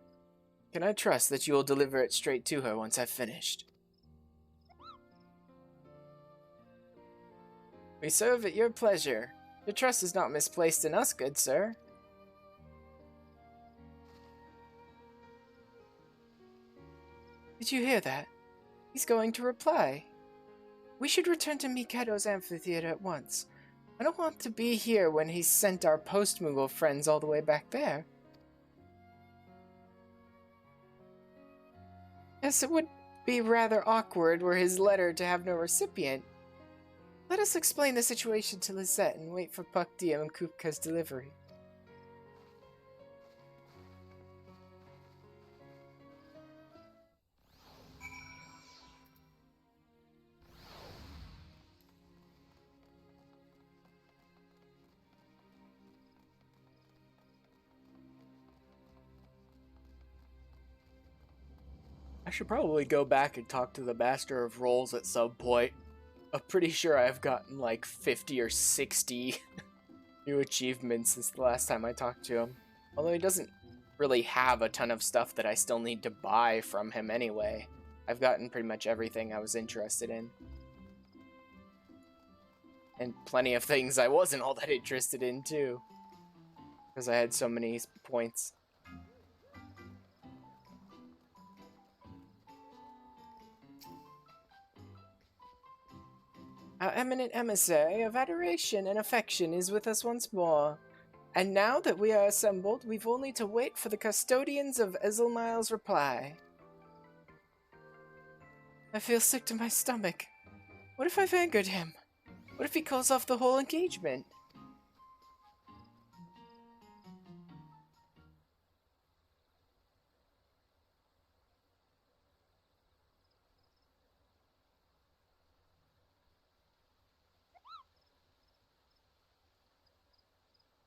Can I trust that you will deliver it straight to her once I've finished? We serve at your pleasure. Your trust is not misplaced in us, good sir. Did you hear that? He's going to reply. We should return to Mikado's amphitheater at once. I don't want to be here when he's sent our Postmoogle friends all the way back there. Yes, it would be rather awkward were his letter to have no recipient. Let us explain the situation to Lisette and wait for Puck Diem and Kupka's delivery. I should probably go back and talk to the Master of Rolls at some point. I'm pretty sure I've gotten like 50 or 60 new achievements since the last time I talked to him. Although he doesn't really have a ton of stuff that I still need to buy from him anyway. I've gotten pretty much everything I was interested in. And plenty of things I wasn't all that interested in too. Because I had so many points. Our eminent emissary of adoration and affection is with us once more. And now that we are assembled, we've only to wait for the custodians of Ezelnile's reply. I feel sick to my stomach. What if I've angered him? What if he calls off the whole engagement?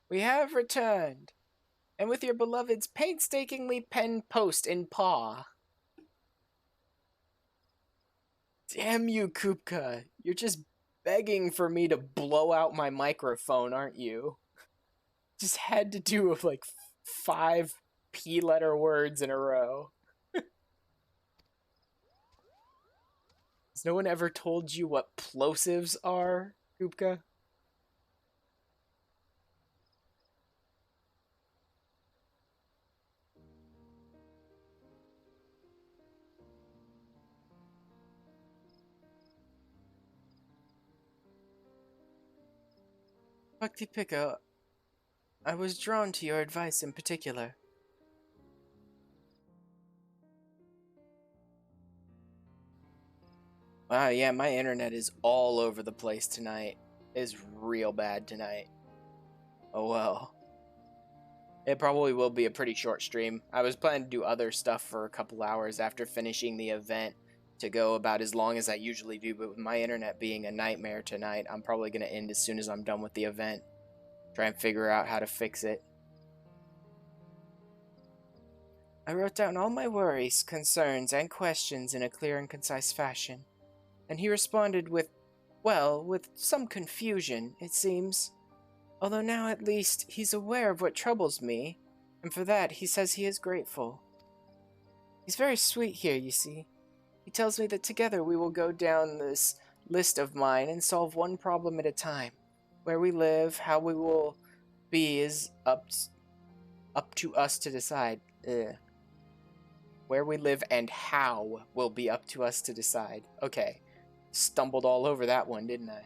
We have returned, and with your beloved's painstakingly penned post in paw. Damn you, Kupka. You're just begging for me to blow out my microphone, aren't you? Just had to do like 5 P-letter words in a row. Has no one ever told you what plosives are, Kupka? Bhakti Pico, I was drawn to your advice in particular. Wow, yeah, my internet is all over the place tonight. It's real bad tonight. Oh well. It probably will be a pretty short stream. I was planning to do other stuff for a couple hours after finishing the event to go about as long as I usually do, but with my internet being a nightmare tonight, I'm probably going to end as soon as I'm done with the event. Try and figure out how to fix it. I wrote down all my worries, concerns, and questions in a clear and concise fashion, and he responded with, well, with some confusion, it seems. Although now at least he's aware of what troubles me, and for that he says he is grateful. He's very sweet here, you see. He tells me that together we will go down this list of mine and solve one problem at a time. Where we live, how we will be is up to us to decide. Where we live and how will be up to us to decide. Okay. Stumbled all over that one, didn't I?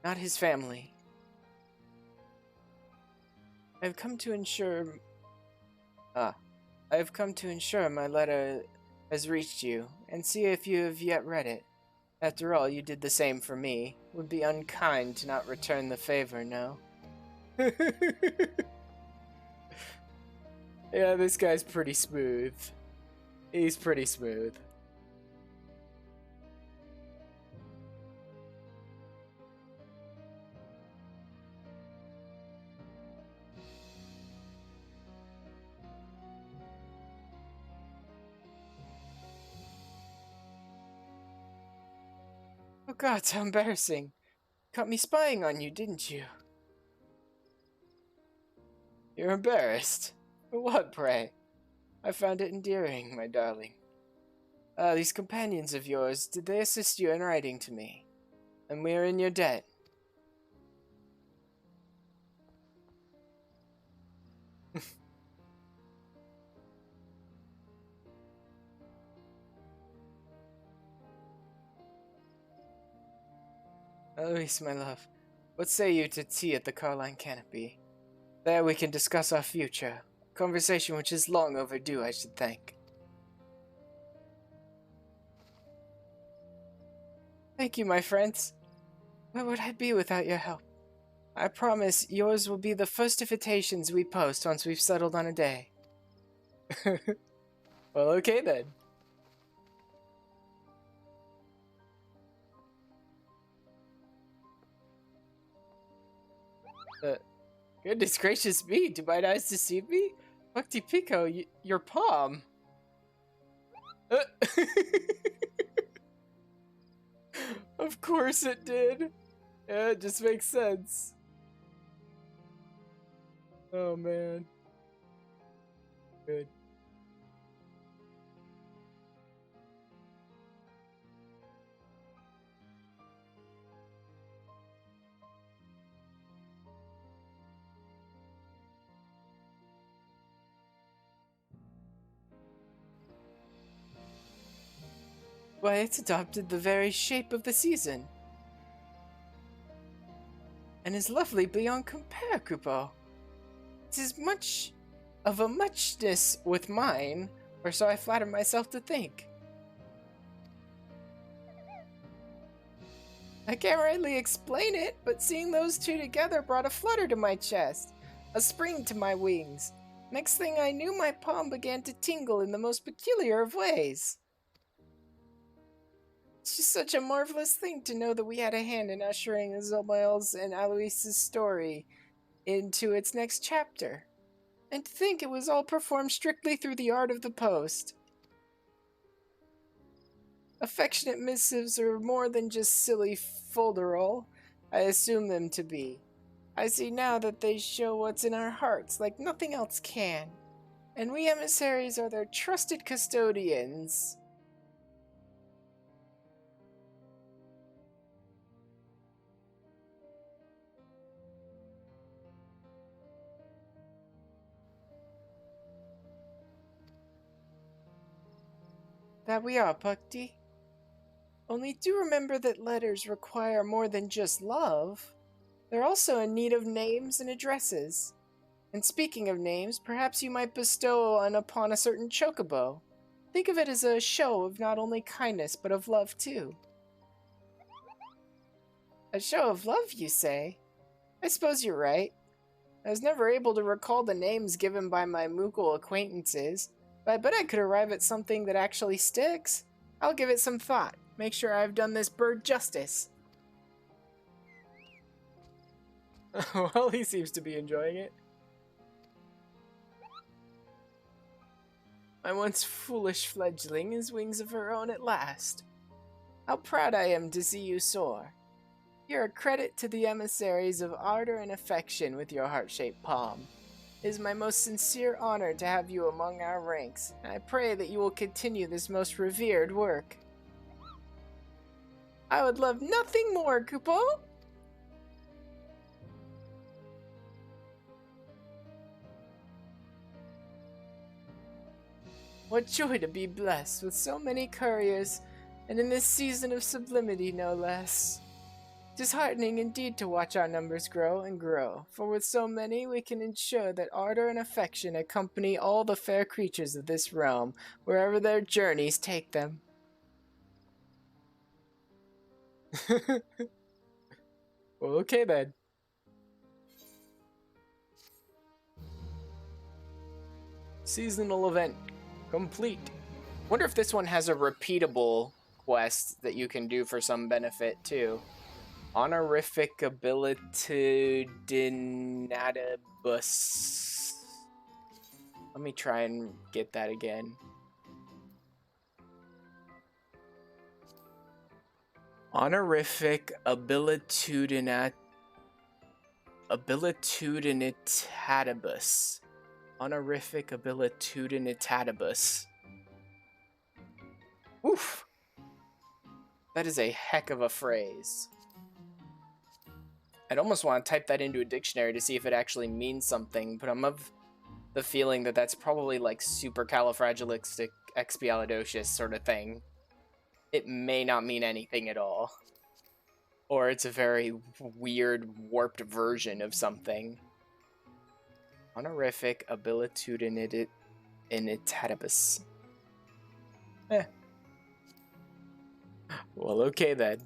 Not his family. I've come to ensure my letter has reached you, and see if you have yet read it. After all, you did the same for me. Would be unkind to not return the favor, no? Yeah, this guy's pretty smooth. He's pretty smooth. Oh god, how embarrassing. Caught me spying on you, didn't you? You're embarrassed? For what, pray? I found it endearing, my darling. These companions of yours, did they assist you in writing to me? And we are in your debt. Eloise, my love, what say you to tea at the Carline Canopy? There we can discuss our future. A conversation which is long overdue, I should think. Thank you, my friends. Where would I be without your help? I promise yours will be the first invitations we post once we've settled on a day. Well, okay then. Goodness gracious me, do my eyes deceive me? Bhakti Pico, your palm. Of course it did. Yeah, it just makes sense. Oh man. Good. Why, it's adopted the very shape of the season. And is lovely beyond compare, Kupo. It is much of a muchness with mine, or so I flatter myself to think. I can't rightly explain it, but seeing those two together brought a flutter to my chest, a spring to my wings. Next thing I knew, my palm began to tingle in the most peculiar of ways. It's just such a marvelous thing to know that we had a hand in ushering Zobel's and Aloise's story into its next chapter. And to think it was all performed strictly through the art of the post. Affectionate missives are more than just silly folderol. I assume them to be. I see now that they show what's in our hearts like nothing else can. And we emissaries are their trusted custodians. That we are, Bhakti. Only do remember that letters require more than just love. They're also in need of names and addresses. And speaking of names, perhaps you might bestow one upon a certain Chocobo. Think of it as a show of not only kindness, but of love too. A show of love, you say? I suppose you're right. I was never able to recall the names given by my Moogle acquaintances, but I bet I could arrive at something that actually sticks. I'll give it some thought. Make sure I've done this bird justice. Well, he seems to be enjoying it. My once foolish fledgling has wings of her own at last. How proud I am to see you soar. You're a credit to the emissaries of ardor and affection with your heart-shaped palm. It is my most sincere honor to have you among our ranks, and I pray that you will continue this most revered work. I would love nothing more, Kupo! What joy to be blessed with so many couriers, and in this season of sublimity no less. It is heartening indeed to watch our numbers grow and grow, for with so many we can ensure that ardor and affection accompany all the fair creatures of this realm, wherever their journeys take them. Well, okay then. Seasonal event complete. Wonder if this one has a repeatable quest that you can do for some benefit too. Honorific abilitudinatibus. Let me try and get that again. Honorific abilitudinatibus. Honorific abilitudinatibus. Oof. That is a heck of a phrase. I'd almost want to type that into a dictionary to see if it actually means something, but I'm of the feeling that that's probably like supercalifragilisticexpialidocious sort of thing. It may not mean anything at all. Or it's a very weird, warped version of something. Honorific abilitudinatibus. Well, okay then.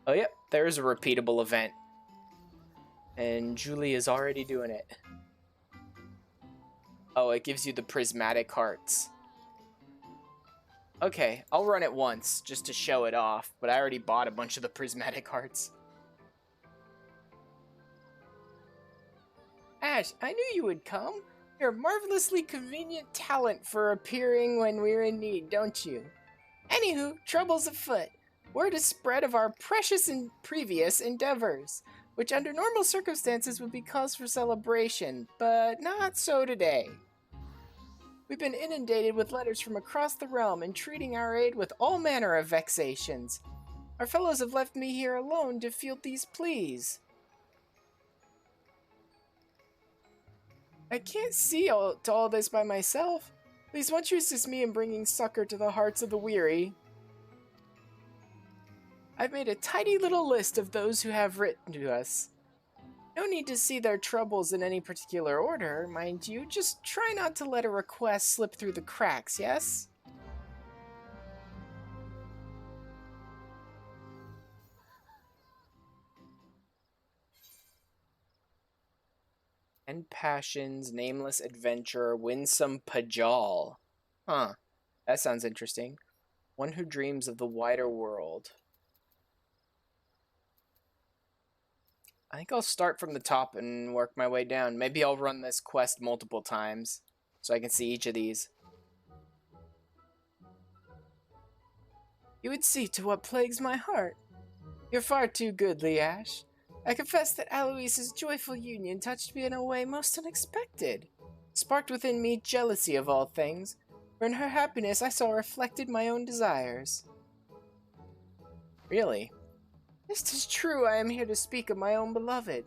Oh, yep, there's a repeatable event. And Julie is already doing it. Oh, it gives you the prismatic hearts. Okay, I'll run it once, just to show it off, but I already bought a bunch of the prismatic hearts. Ash, I knew you would come. You're a marvelously convenient talent for appearing when we're in need, don't you? Anywho, trouble's afoot. Word is spread of our precious and previous endeavors, which under normal circumstances would be cause for celebration, but not so today. We've been inundated with letters from across the realm entreating our aid with all manner of vexations. Our fellows have left me here alone to field these pleas. I can't see all this by myself. Please, won't you assist me in bringing succor to the hearts of the weary? I've made a tidy little list of those who have written to us. No need to see their troubles in any particular order, mind you. Just try not to let a request slip through the cracks, yes? And passions, nameless adventurer, winsome pajal. Huh, that sounds interesting. One who dreams of the wider world. I think I'll start from the top and work my way down. Maybe I'll run this quest multiple times so I can see each of these. You would see to what plagues my heart. You're far too goodly, Ash. I confess that Aloise's joyful union touched me in a way most unexpected. Sparked within me jealousy of all things, for in her happiness I saw reflected my own desires. Really? Yes, 'tis true I am here to speak of my own beloved,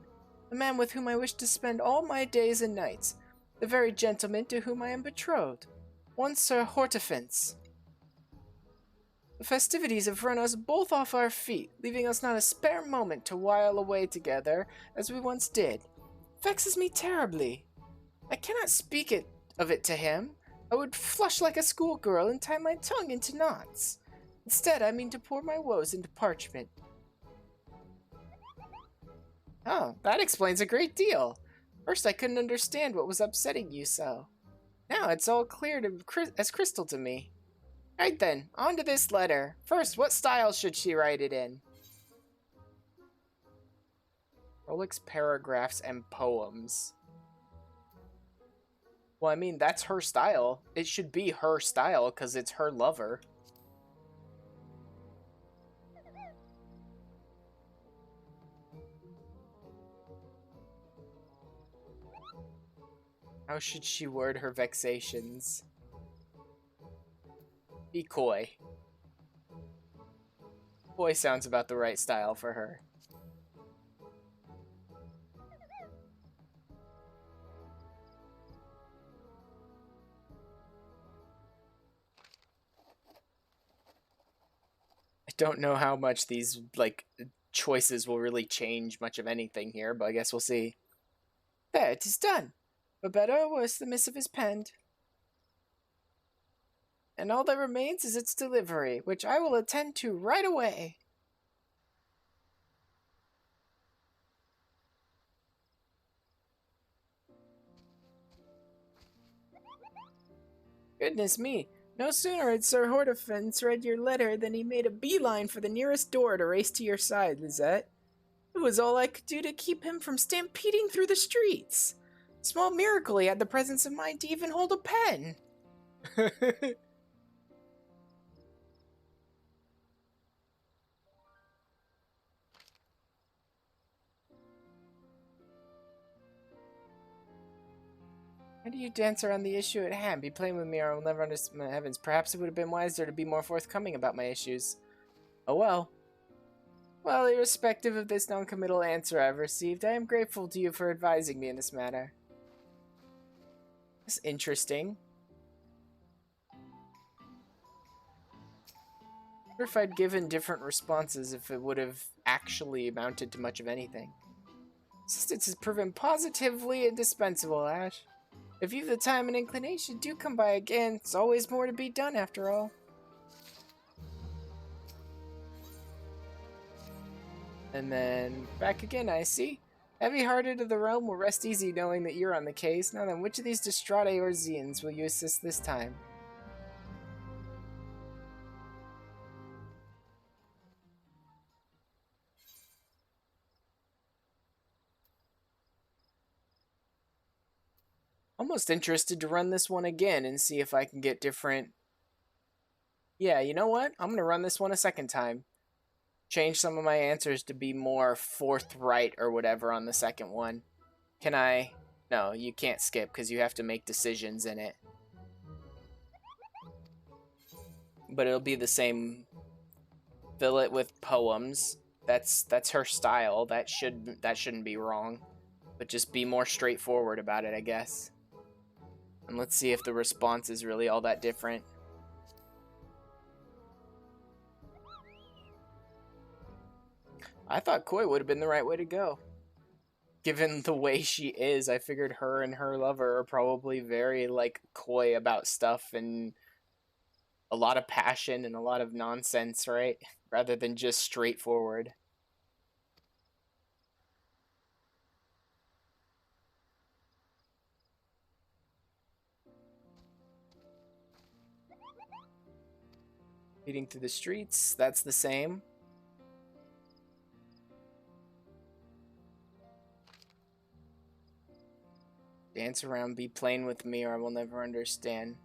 the man with whom I wish to spend all my days and nights, the very gentleman to whom I am betrothed, one Sir Hortefance. The The festivities have run us both off our feet, leaving us not a spare moment to while away together as we once did. Vexes me terribly. I cannot of it to him. I would flush like a schoolgirl and tie my tongue into knots. Instead, I mean to pour my woes into parchment. Oh, that explains a great deal. First, I couldn't understand what was upsetting you so. Now it's all clear as crystal to me. Right then, on to this letter. First, what style should she write it in? Prolix paragraphs and poems. Well, I mean, that's her style. It should be her style because it's her lover. How should she word her vexations? Be coy. Coy sounds about the right style for her. I don't know how much these, like, choices will really change much of anything here, but I guess we'll see. There, it is done. For better or worse, the missive is penned. And all that remains is its delivery, which I will attend to right away. Goodness me, no sooner had Sir Hortefance read your letter than he made a beeline for the nearest door to race to your side, Lizette. It was all I could do to keep him from stampeding through the streets. Small miracle he had the presence of mind to even hold a pen. How do you dance around the issue at hand? Be playing with me or I will never understand my heavens. Perhaps it would have been wiser to be more forthcoming about my issues. Oh well. Well, irrespective of this non-committal answer I've received, I am grateful to you for advising me in this matter. That's interesting. I wonder if I'd given different responses if it would have actually amounted to much of anything. Assistance has proven positively indispensable, Ash. If you've the time and inclination, do come by again. There's always more to be done, after all. And then, back again, I see. Heavy-hearted of the realm will rest easy knowing that you're on the case. Now then, which of these distraught Eorzeans will you assist this time? Almost interested to run this one again and see if I can get different... Yeah, you know what? I'm going to run this one a second time. Change some of my answers to be more forthright or whatever on the second one. Can I... No, you can't skip because you have to make decisions in it. But it'll be the same. Fill it with poems. That's her style. That shouldn't be wrong. But just be more straightforward about it, I guess. And let's see if the response is really all that different. I thought Koi would have been the right way to go. Given the way she is, I figured her and her lover are probably very, like, coy about stuff and a lot of passion and a lot of nonsense, right? Rather than just straightforward. Leading through the streets, that's the same. Dance around, be plain with me, or I will never understand.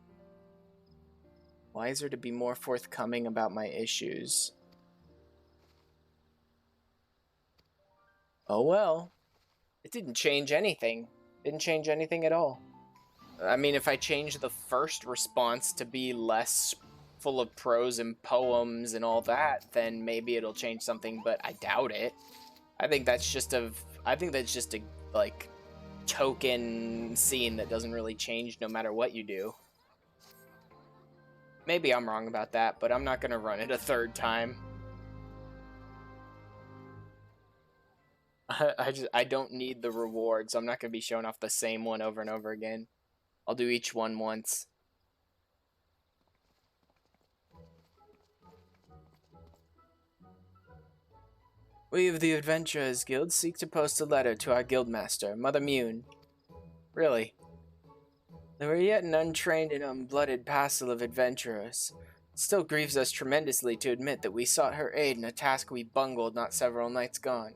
Wiser to be more forthcoming about my issues. Oh well. It didn't change anything. Didn't change anything at all. I mean, if I change the first response to be less full of prose and poems and all that, then maybe it'll change something, but I doubt it. I think that's just a like token scene that doesn't really change no matter what you do. Maybe I'm wrong about that, but I'm not gonna run it a third time. I don't need the rewards. I'm not gonna be showing off the same one over and over again. I'll do each one once. We of the Adventurers Guild seek to post a letter to our guildmaster, Mother Mune. Really? Though we're yet an untrained and unblooded passel of adventurers, it still grieves us tremendously to admit that we sought her aid in a task we bungled not several nights gone.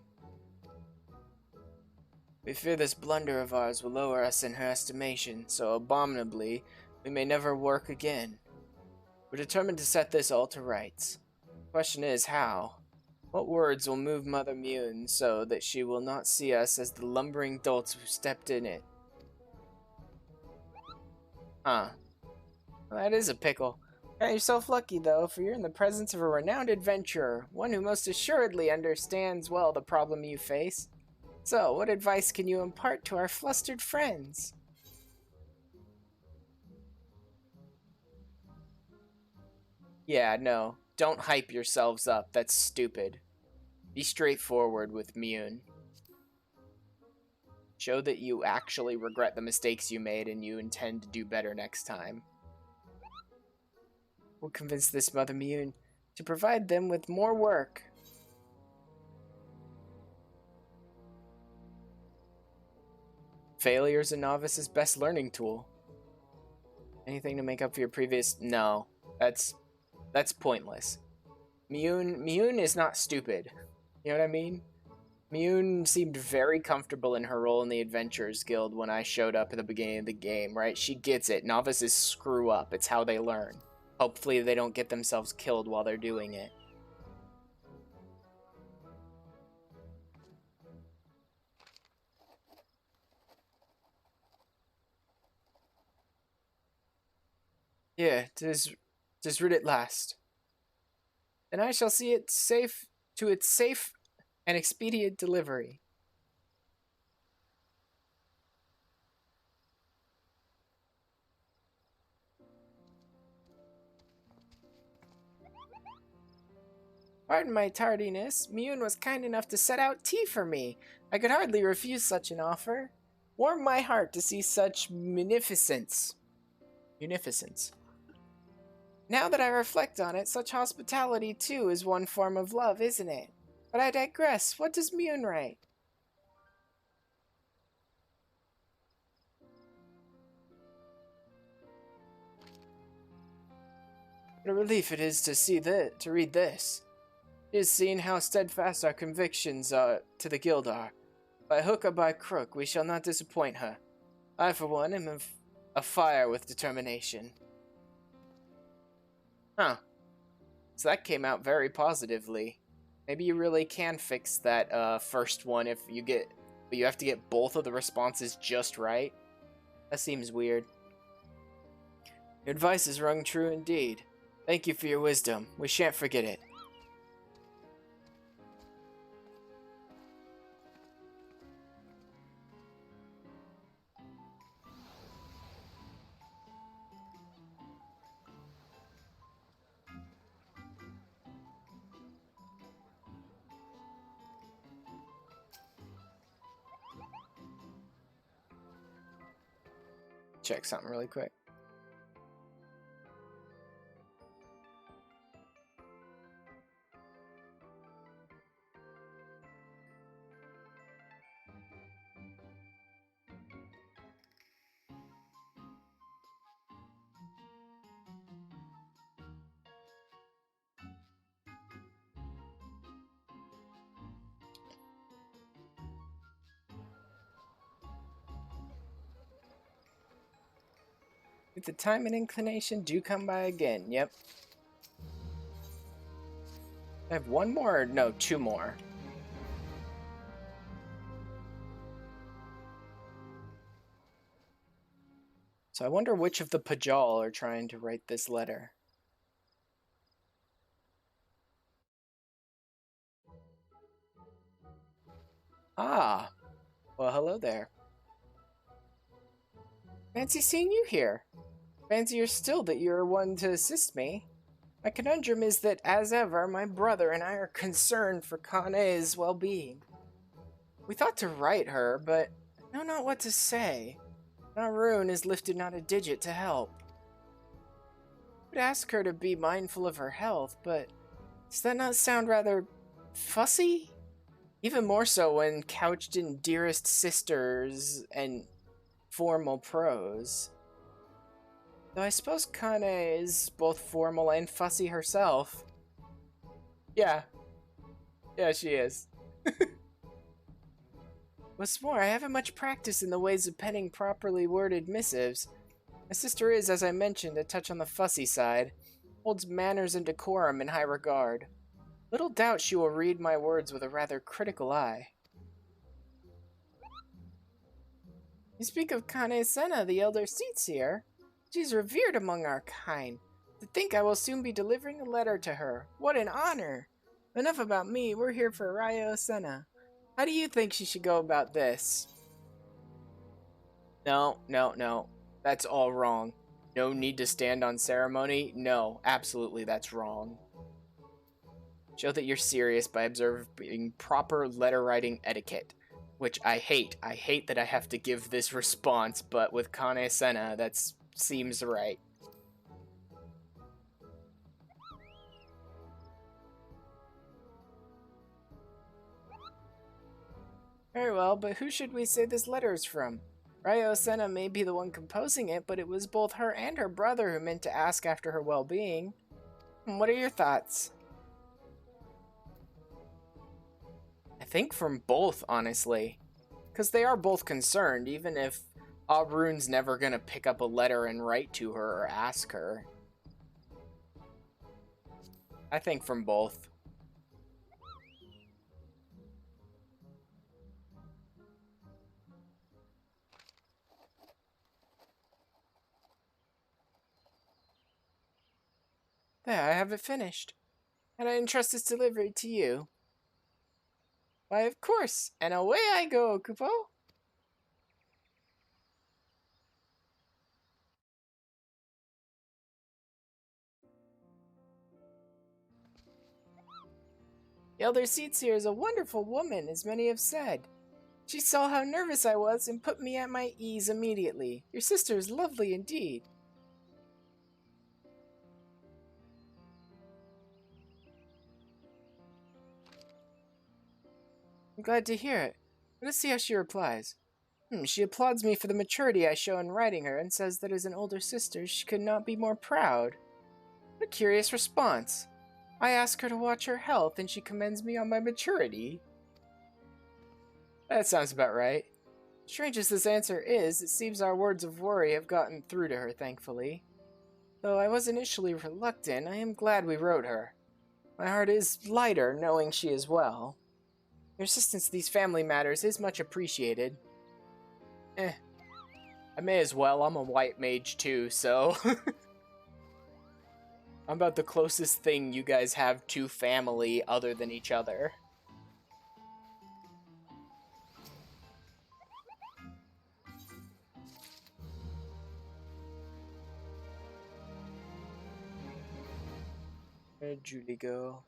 We fear this blunder of ours will lower us in her estimation so abominably we may never work again. We're determined to set this all to rights. The question is how? What words will move Mother Mune so that she will not see us as the lumbering dolts who stepped in it? Huh. Well, that is a pickle. Count yourself lucky, though, for you're in the presence of a renowned adventurer, one who most assuredly understands well the problem you face. So, what advice can you impart to our flustered friends? Yeah, no. Don't hype yourselves up. That's stupid. Be straightforward with Mune. Show that you actually regret the mistakes you made and you intend to do better next time. We'll convince this Mother Mune to provide them with more work. Failure's a novice's best learning tool. Anything to make up for your previous... No, that's pointless. Mune is not stupid. You know what I mean? Mune seemed very comfortable in her role in the Adventurers Guild when I showed up at the beginning of the game, right? She gets it. Novices screw up. It's how they learn. Hopefully they don't get themselves killed while they're doing it. Yeah, 'tis rid at last. And I shall see it safe to its safe and expedient delivery. Pardon my tardiness. Mune was kind enough to set out tea for me. I could hardly refuse such an offer. Warmed my heart to see such munificence. Now that I reflect on it, such hospitality too is one form of love, isn't it? But I digress. What does Mune write? What a relief it is to read this. It is seen how steadfast our convictions to the guild are. By hook or by crook, we shall not disappoint her. I, for one, am afire with determination. Huh. So that came out very positively. Maybe you really can fix that first one if you get... But you have to get both of the responses just right? That seems weird. Your advice is rung true indeed. Thank you for your wisdom. We shan't forget it. Check something really quick. If the time and inclination do come by again, yep. I have one more, or no, two more. So I wonder which of the Pajal are trying to write this letter. Ah, well, hello there. Fancy seeing you here. Fancier still that you are one to assist me. My conundrum is that, as ever, my brother and I are concerned for Kane's well-being. We thought to write her, but I know not what to say. Narun has lifted not a digit to help. I would ask her to be mindful of her health, but does that not sound rather fussy? Even more so when couched in dearest sisters and formal prose. Though I suppose Kane is both formal and fussy herself. Yeah, she is. What's more, I haven't much practice in the ways of penning properly worded missives. My sister is, as I mentioned, a touch on the fussy side, holds manners and decorum in high regard. Little doubt she will read my words with a rather critical eye. You speak of Kane-senna, the elder seats here. She's revered among our kind. To think I will soon be delivering a letter to her. What an honor! Enough about me, we're here for Ryo-senna. How do you think she should go about this? No. That's all wrong. No need to stand on ceremony? No, absolutely that's wrong. Show that you're serious by observing proper letter-writing etiquette, which I hate. I hate that I have to give this response, but with Kane-senna, that seems right. Very well, but who should we say this letter is from? Ryo-senna may be the one composing it, but it was both her and her brother who meant to ask after her well-being. What are your thoughts? I think from both, honestly. Because they are both concerned, even if Abrun's never gonna pick up a letter and write to her or ask her. I think from both. There, I have it finished. And I entrust this delivery to you. Why, of course, and away I go, Kupo. The elder seats here is a wonderful woman, as many have said. She saw how nervous I was and put me at my ease immediately. Your sister is lovely indeed. I'm glad to hear it. Let us see how she replies. She applauds me for the maturity I show in writing her and says that as an older sister she could not be more proud. What a curious response. I ask her to watch her health and she commends me on my maturity. That sounds about right. Strange as this answer is, it seems our words of worry have gotten through to her, thankfully. Though I was initially reluctant, I am glad we wrote her. My heart is lighter knowing she is well. Your assistance to these family matters is much appreciated. I may as well, I'm a white mage too, so... I'm about the closest thing you guys have to family other than each other. Where'd Julie go?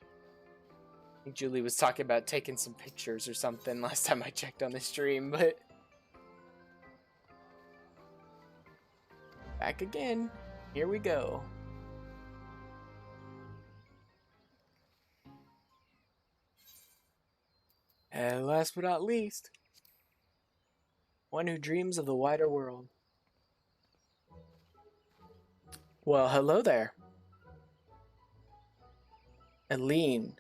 I think Julie was talking about taking some pictures or something last time I checked on the stream, but... Back again. Here we go. And last but not least, one who dreams of the wider world. Well, hello there. Aline.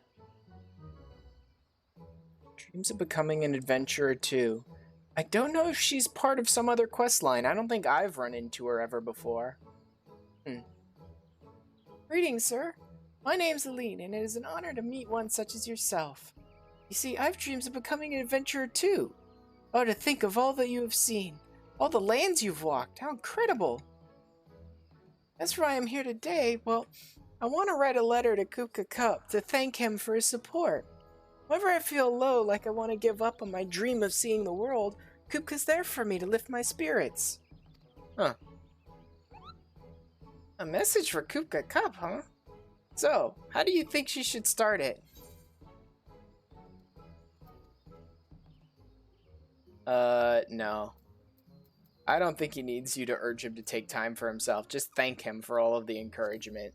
Dreams of becoming an adventurer too. I don't know if she's part of some other quest line. I don't think I've run into her ever before. Greetings, sir. My name's Aline, and it is an honor to meet one such as yourself. You see, I've dreams of becoming an adventurer too. Oh, to think of all that you have seen. All the lands you've walked. How incredible. As for why I'm here today, well, I want to write a letter to Kupka Cup to thank him for his support. Whenever I feel low, like I want to give up on my dream of seeing the world, Kupka's there for me to lift my spirits. Huh. A message for Kupka Cup, huh? So, how do you think she should start it? No. I don't think he needs you to urge him to take time for himself. Just thank him for all of the encouragement.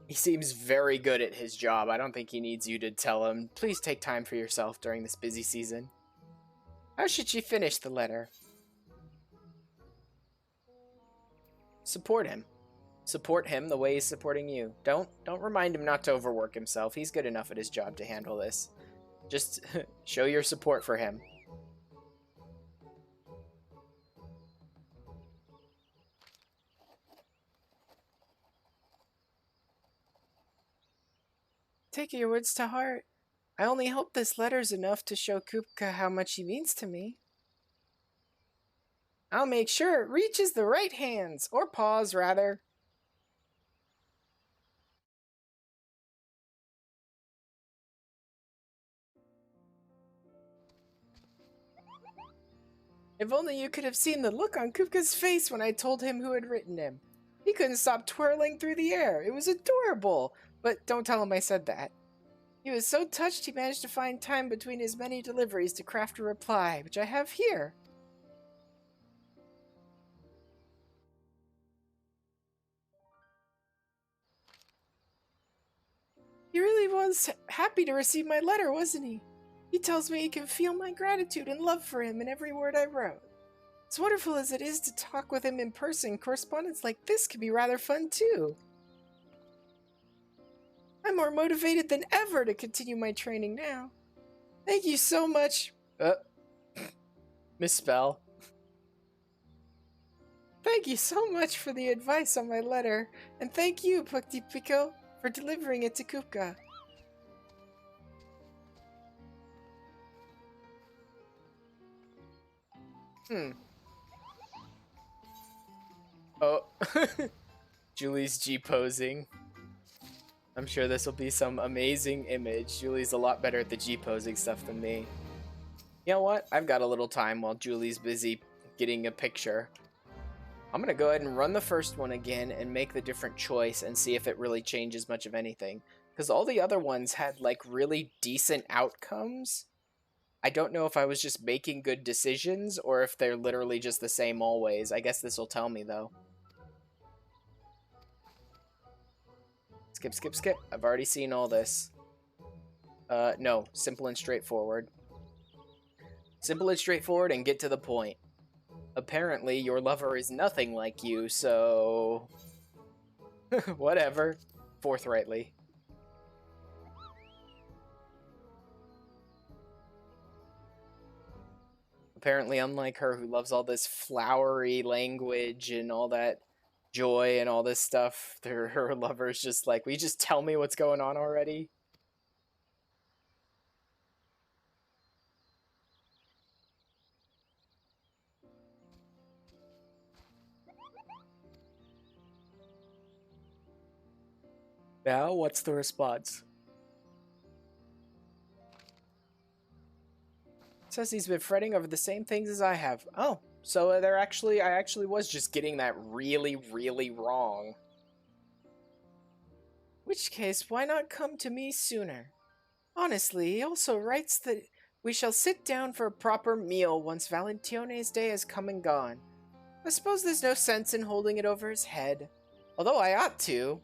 He seems very good at his job. I don't think he needs you to tell him, please take time for yourself during this busy season. How should she finish the letter? Support him. Support him the way he's supporting you. Don't remind him not to overwork himself. He's good enough at his job to handle this. Just show your support for him. Take your words to heart. I only hope this letter's enough to show Kupka how much he means to me. I'll make sure it reaches the right hands, or paws, rather. If only you could have seen the look on Kupka's face when I told him who had written him. He couldn't stop twirling through the air. It was adorable, but don't tell him I said that. He was so touched he managed to find time between his many deliveries to craft a reply, which I have here. He really was happy to receive my letter, wasn't he? He tells me he can feel my gratitude and love for him in every word I wrote. As wonderful as it is to talk with him in person, correspondence like this can be rather fun too. I'm more motivated than ever to continue my training now. Thank you so much. Misspell. Thank you so much for the advice on my letter, and thank you, Pukti Pico, for delivering it to Kupka. Oh, Julie's G-posing. I'm sure this will be some amazing image. Julie's a lot better at the G-posing stuff than me. You know what? I've got a little time while Julie's busy getting a picture. I'm gonna go ahead and run the first one again and make the different choice and see if it really changes much of anything. Because all the other ones had like really decent outcomes. I don't know if I was just making good decisions or if they're literally just the same always. I guess this will tell me though. Skip, skip, skip. I've already seen all this. No. Simple and straightforward. Simple and straightforward and get to the point. Apparently, your lover is nothing like you, so... whatever. Forthrightly. Apparently, unlike her, who loves all this flowery language and all that joy and all this stuff, her lover's just like, will you just tell me what's going on already? Now, what's the response? Says he's been fretting over the same things as I have. Oh, so I actually was just getting that really, really wrong. Which case, why not come to me sooner? Honestly, he also writes that we shall sit down for a proper meal once Valentione's day has come and gone. I suppose there's no sense in holding it over his head. Although I ought to.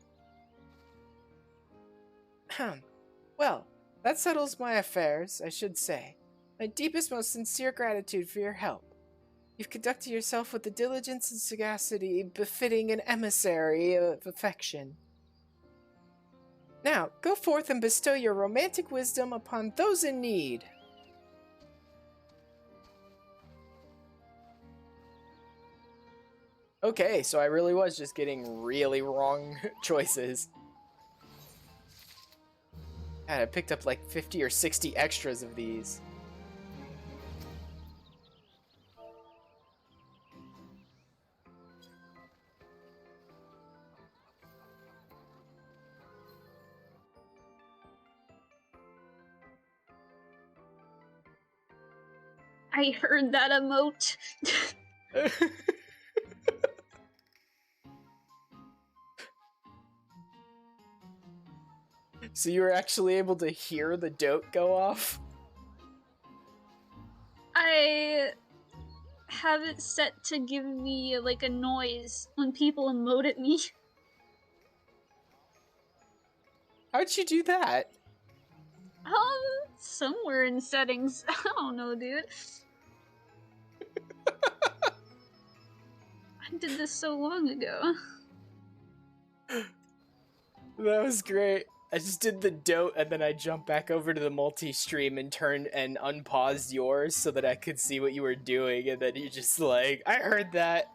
Well, that settles my affairs, I should say. My deepest, most sincere gratitude for your help. You've conducted yourself with the diligence and sagacity befitting an emissary of affection. Now, go forth and bestow your romantic wisdom upon those in need. Okay, so I really was just getting really wrong choices. God, I picked up like 50 or 60 extras of these. I heard that emote. So you were actually able to hear the dote go off? I have it set to give me like a noise when people emote at me. How'd you do that? Somewhere in settings. I don't know, dude. I did this so long ago. That was great. I just did the dote and then I jumped back over to the multi-stream and turned and unpaused yours so that I could see what you were doing, and then you just like, I heard that.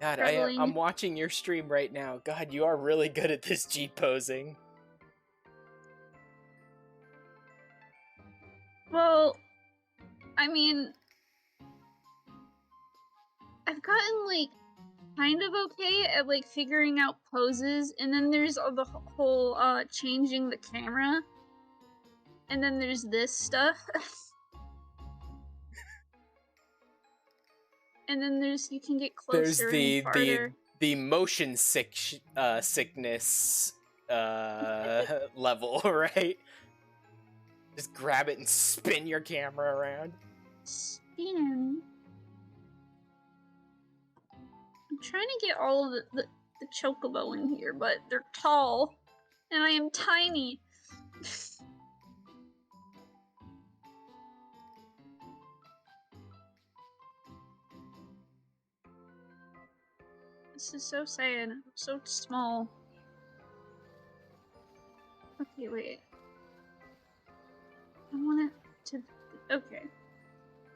God, I'm watching your stream right now. God, you are really good at this G posing. Well, I mean, I've gotten like kind of okay at like figuring out poses, and then there's all the whole changing the camera, and then there's this stuff. And then there's you can get closer and farther. the motion sickness level, right? Just grab it and spin your camera around. Spin. I'm trying to get all of the chocobo in here, but they're tall, and I am tiny. This is so sad. I'm so small. Okay, wait. I want to... Okay.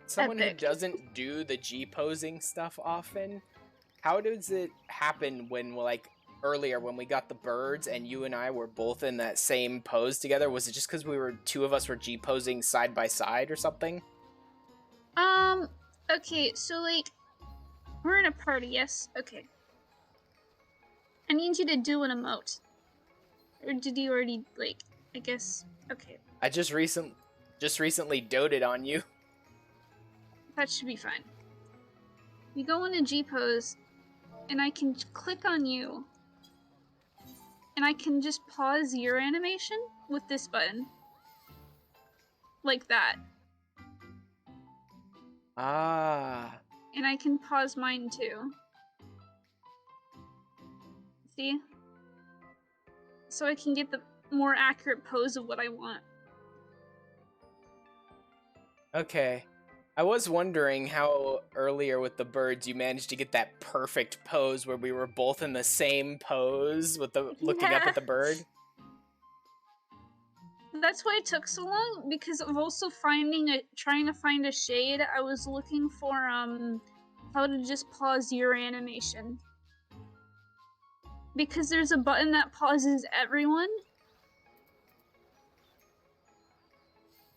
Someone who doesn't do the G-posing stuff often, how does it happen when, like, earlier when we got the birds and you and I were both in that same pose together? Was it just because two of us were G-posing side by side or something? Okay, so, like, we're in a party, yes? Okay. I need you to do an emote. Or did you already, like, I guess... Okay. I just recently doted on you. That should be fine. You go in a G pose, and I can click on you, and I can just pause your animation with this button. Like that. Ah. And I can pause mine too. See? So I can get the more accurate pose of what I want. Okay. I was wondering how earlier with the birds you managed to get that perfect pose where we were both in the same pose with the looking up at the bird. That's why it took so long, because of also trying to find a shade. I was looking for how to just pause your animation. Because there's a button that pauses everyone.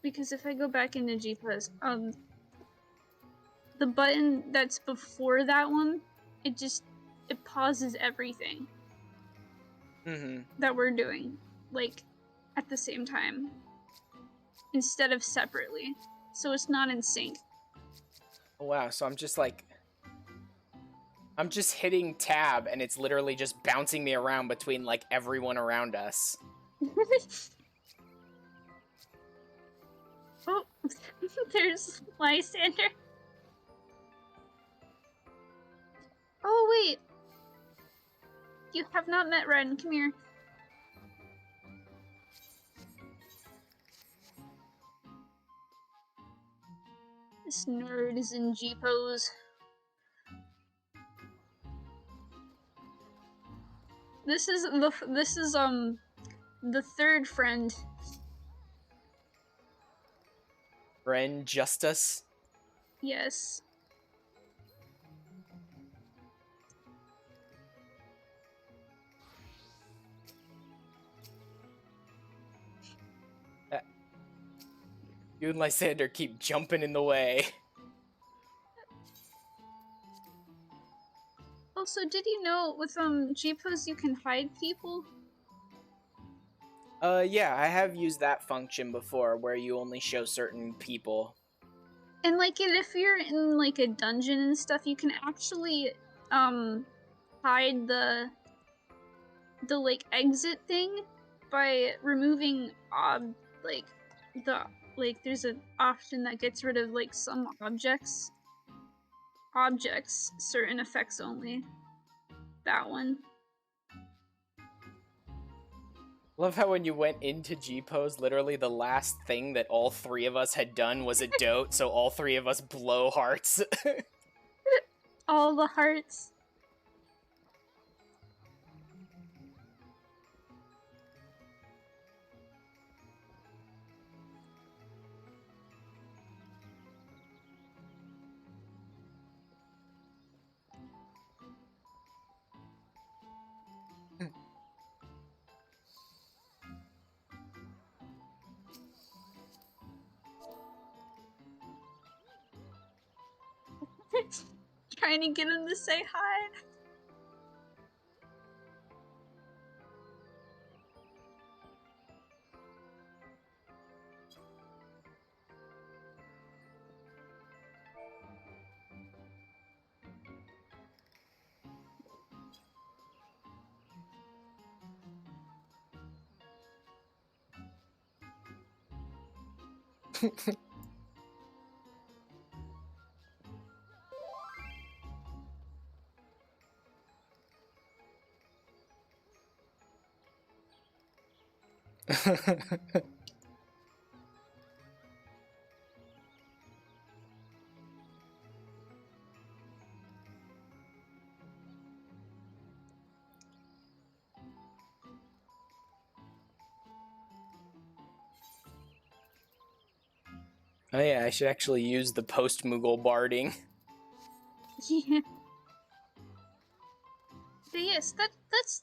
Because if I go back into G-Pose, the button that's before that one, it pauses everything. That we're doing, like, at the same time. Instead of separately. So it's not in sync. Oh, wow, so I'm just hitting tab and it's literally just bouncing me around between, like, everyone around us. Oh, there's Lysander. Oh, wait. You have not met Ren. Come here. This nerd is in G-pose. This is the third friend. Friend Justice? Yes. You and Lysander keep jumping in the way. Also, did you know with G-pose you can hide people? Yeah, I have used that function before where you only show certain people. And like, if you're in like a dungeon and stuff, you can actually hide the like exit thing by removing there's an option that gets rid of like some objects, certain effects only. That one. Love how when you went into G-Pose, literally the last thing that all three of us had done was a dote, so all three of us blow hearts. All the hearts. Trying to get him to say hi. Oh yeah, I should actually use the Postmoogle barding. Yeah. But yes, that's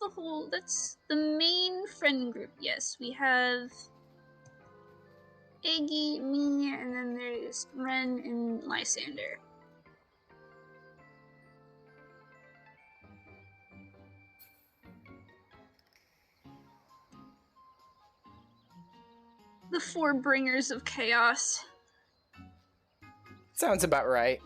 the main friend group. Yes, we have Iggy, me, and then there's Ren and Lysander. The four bringers of chaos. Sounds about right.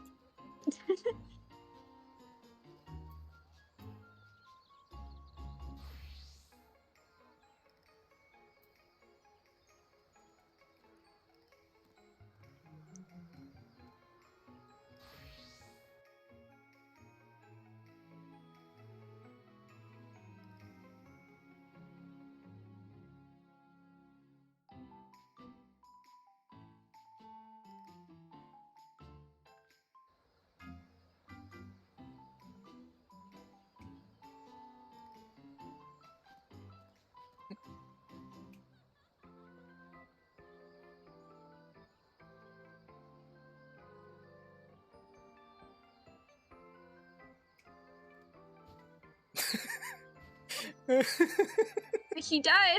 He died.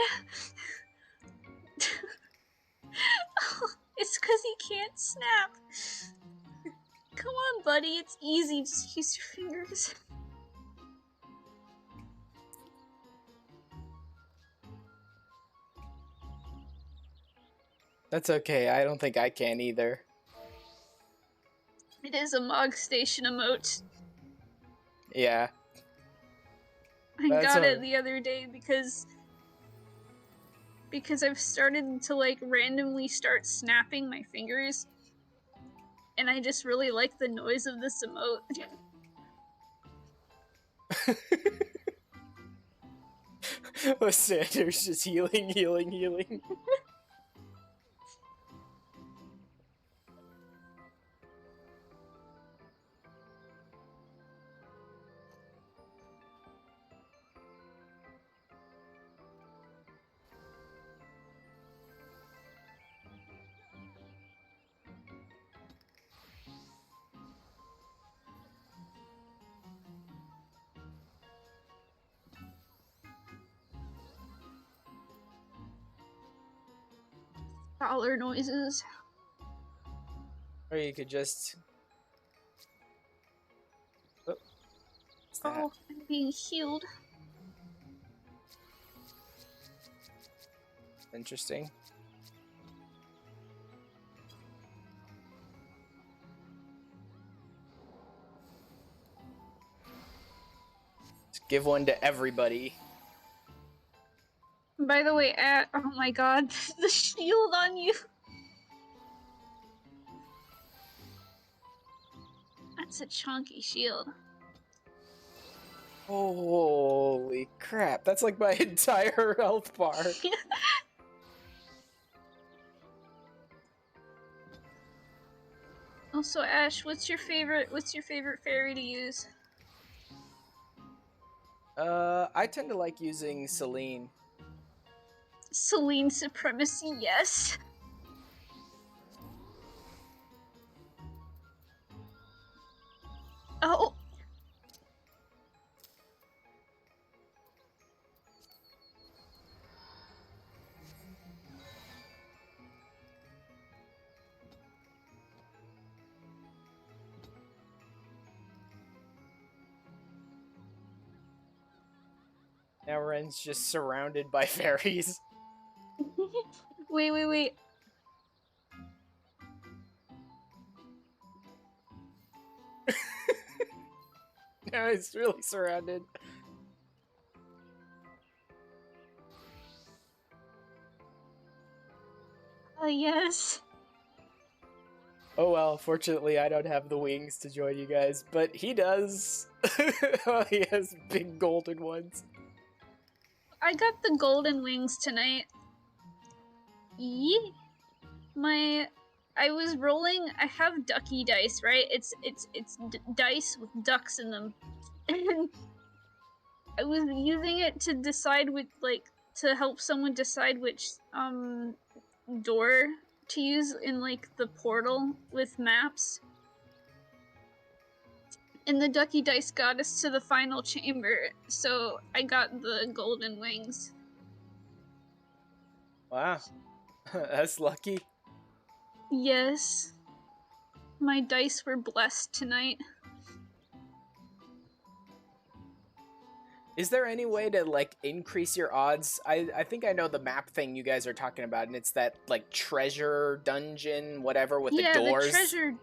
It's because he can't snap. Come on, buddy. It's easy. Just use your fingers. That's okay, I don't think I can either. It is a Mog Station emote. Yeah. I That's got a- it the other day because I've started to like randomly start snapping my fingers, and I just really like the noise of this emote. Sanders just healing. Dollar noises. Or you could just... Oh. What's that? Oh, I'm being healed. Interesting. Give one to everybody. By the way, oh my god, the shield on you. That's a chunky shield. Holy crap, that's like my entire health bar. Also, Ash, what's your favorite fairy to use? I tend to like using Celine. Celine supremacy, yes. Oh. Now Ren's just surrounded by fairies. Wait. Now he's really surrounded. Yes. Oh well, fortunately I don't have the wings to join you guys, but he does. He has big golden ones. I got the golden wings tonight. Yee. I was rolling. I have ducky dice, right? It's dice with ducks in them, and I was using it to decide to help someone decide which door to use in the portal with maps. And the ducky dice got us to the final chamber, so I got the golden wings. Wow. That's lucky. Yes. My dice were blessed tonight. Is there any way to increase your odds? I think I know the map thing you guys are talking about, and it's that treasure dungeon, whatever, with the doors. Yeah, the treasure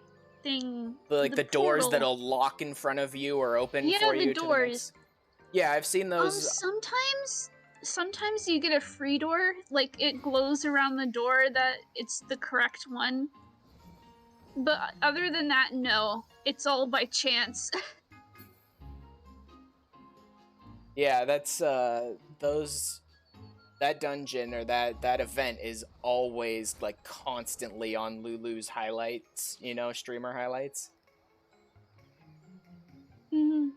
thing. The doors that'll lock in front of you or open for you. Yeah, the doors. Yeah, I've seen those. Sometimes you get a free door, it glows around the door that it's the correct one. But other than that, no. It's all by chance. Yeah, that's that dungeon or that event is always constantly on Lulu's highlights, streamer highlights. Mm-hmm.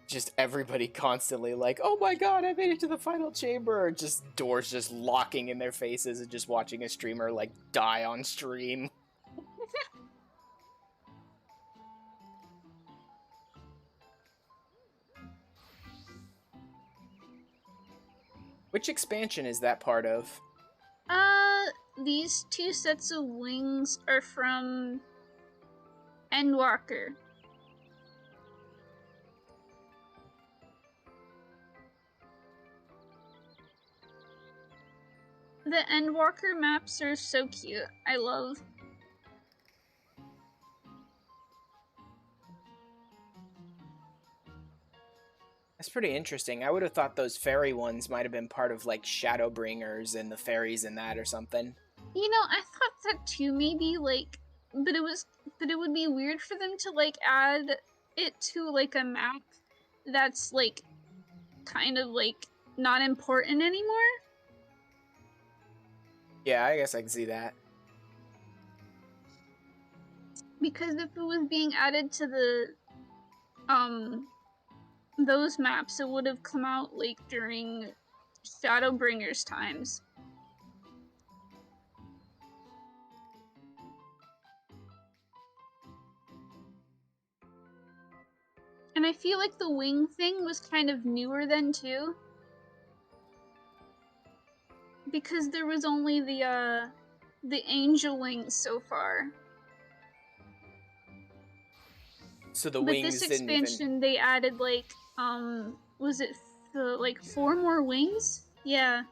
Just everybody constantly oh my god, I made it to the final chamber, or just doors just locking in their faces and just watching a streamer die on stream. Which expansion is that part of? These 2 sets of wings are from Endwalker. The Endwalker maps are so cute. I love. That's pretty interesting. I would have thought those fairy ones might have been part of Shadowbringers and the fairies in that or something. I thought that too, maybe but it would be weird for them to add it to a map that's kind of not important anymore. Yeah, I guess I can see that. Because if it was being added to the those maps, it would have come out during Shadowbringers times. And I feel like the wing thing was kind of newer then too. Because there was only the angel wings so far. So the wings this expansion they added was it 4 more wings? Yeah.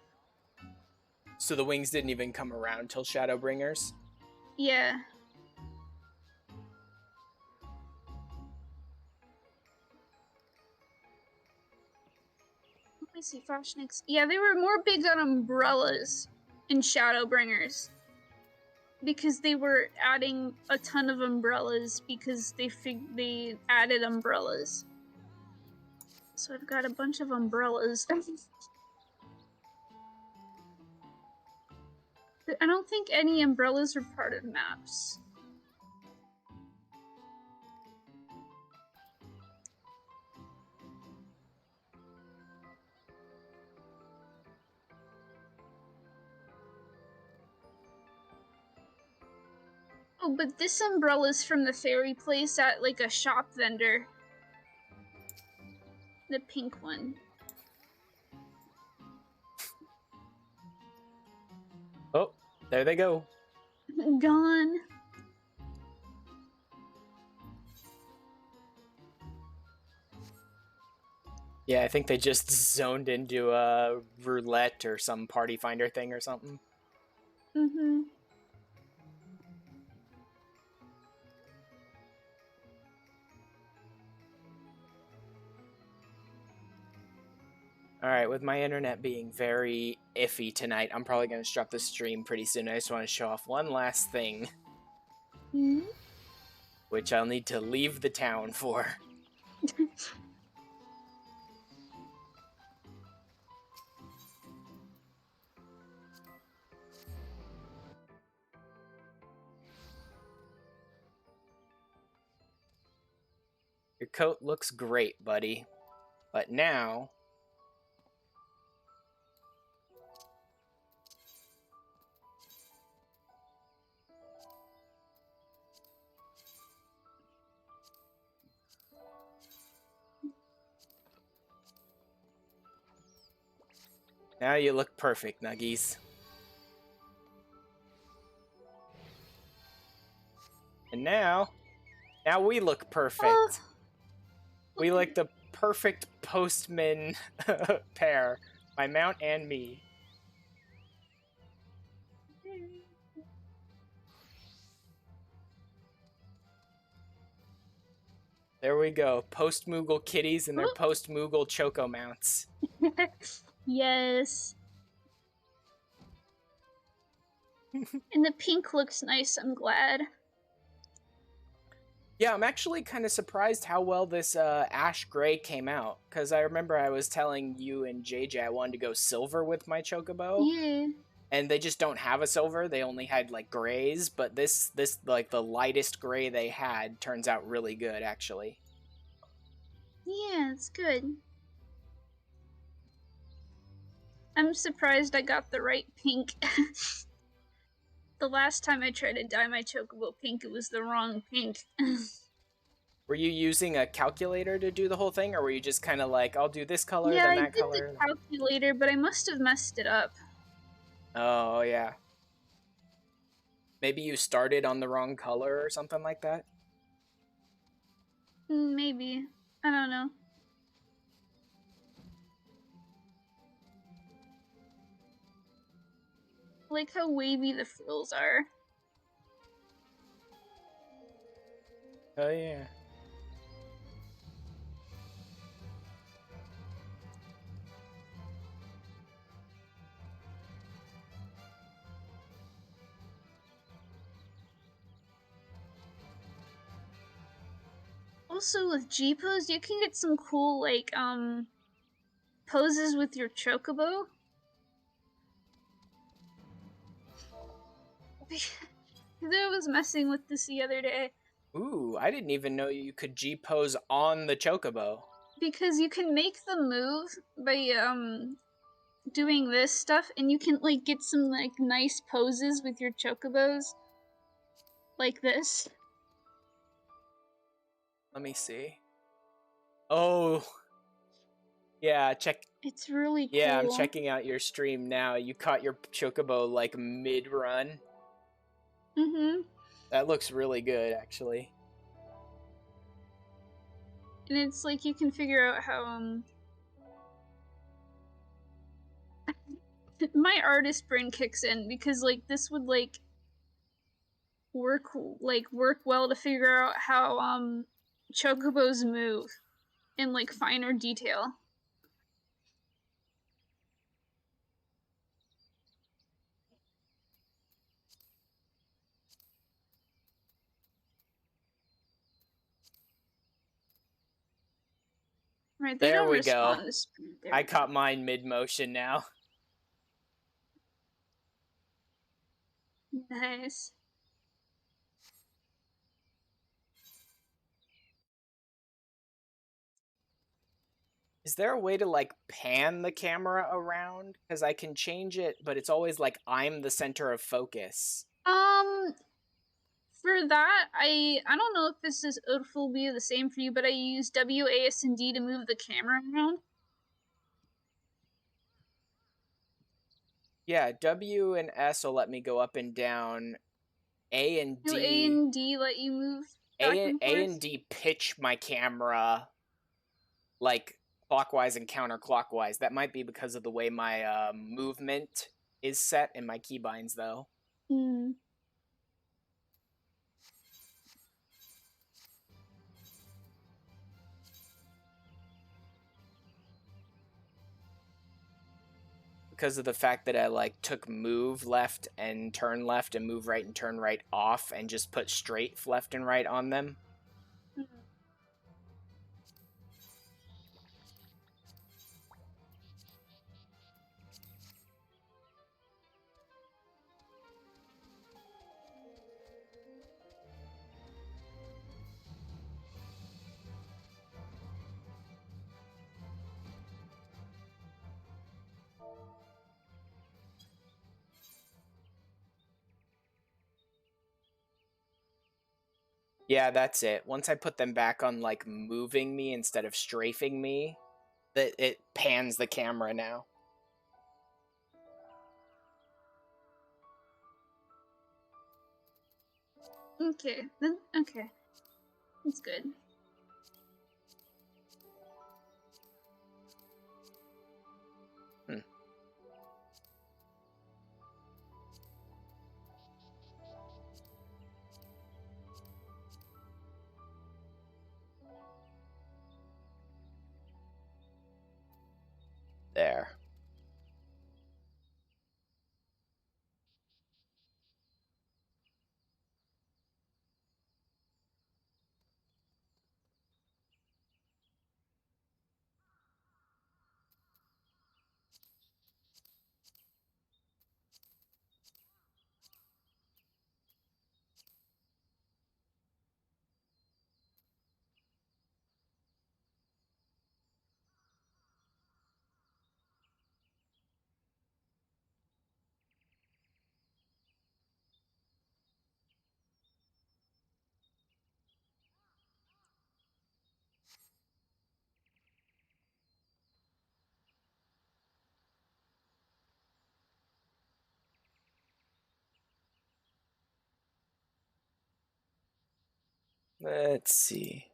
So the wings didn't even come around till Shadowbringers? Yeah. see Froshniks. Yeah, they were more big on umbrellas and Shadowbringers. Because they were adding a ton of umbrellas because they added umbrellas. So I've got a bunch of umbrellas. I don't think any umbrellas are part of maps. Oh, but this umbrella's from the fairy place at like a shop vendor. The pink one. Oh, there they go. Gone. Yeah, I think they just zoned into a roulette or some party finder thing or something. Mm-hmm. Alright, with my internet being very iffy tonight, I'm probably going to stop the stream pretty soon. I just want to show off one last thing. Mm-hmm. Which I'll need to leave the town for. Your coat looks great, buddy. But now... Now you look perfect, Nuggies. And now we look perfect. We like the perfect postman pair. My mount and me. There we go. Postmoogle kitties and their Postmoogle choco mounts. Yes. And the pink looks nice, I'm glad. Yeah, I'm actually kind of surprised how well this ash gray came out. Because I remember I was telling you and JJ I wanted to go silver with my chocobo. Yeah. And they just don't have a silver. They only had like grays. But this like the lightest gray they had turns out really good, actually. Yeah, it's good. I'm surprised I got the right pink. The last time I tried to dye my chocobo pink, it was the wrong pink. Were you using a calculator to do the whole thing, or were you just kind of like, I'll do this color, then that color? Yeah, I did the calculator, but I must have messed it up. Oh, yeah. Maybe you started on the wrong color or something like that? Maybe. I don't know. I like how wavy the frills are. Oh, yeah. Also, with G-pose, you can get some cool, like, poses with your chocobo. I was messing with this the other day. Ooh, I didn't even know you could G-pose on the chocobo. Because you can make the move by, doing this stuff, and you can, like, get some, like, nice poses with your chocobos. Like this. Let me see. Oh. Yeah, check. It's really cool. Yeah, I'm checking out your stream now. You caught your chocobo, like, mid-run. Mm-hmm. That looks really good, actually. And it's like you can figure out how, my artist brain kicks in, because, like, this would, like, work well to figure out how, chocobos move in, like, finer detail. Right, they There don't we go. respond to speed. There I we go. caught mine mid-motion now. Nice. Is there a way to, like, pan the camera around? Because I can change it, but it's always like I'm the center of focus. For that, I don't know if if will be the same for you, but I use WASD to move the camera around. Yeah, W and S will let me go up and down. A and Do D. A and D let you move back and forth? A and D pitch my camera like clockwise and counterclockwise. That might be because of the way my movement is set in my keybinds, though. Hmm. Because of the fact that I like took move left and move right and turn right off and just put straight left and right on them. Yeah, that's it. Once I put them back on like moving me instead of strafing me, that it pans the camera now. Okay, then okay, that's good. There. Let's see.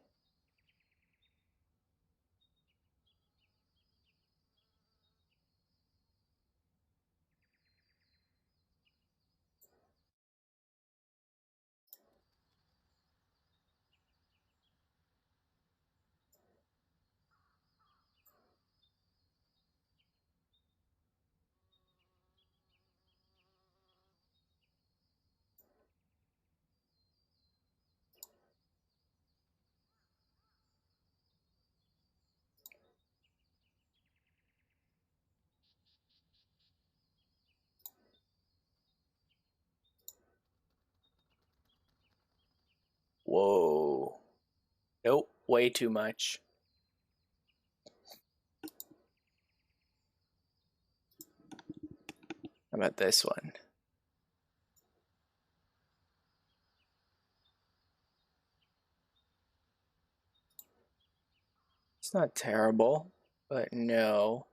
Whoa. Nope, way too much. How about this one? It's not terrible, but no.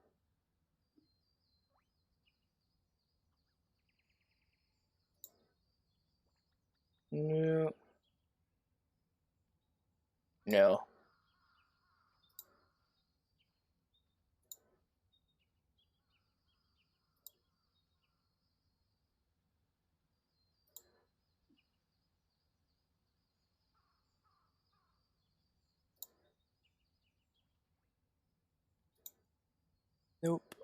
No. No. Nope.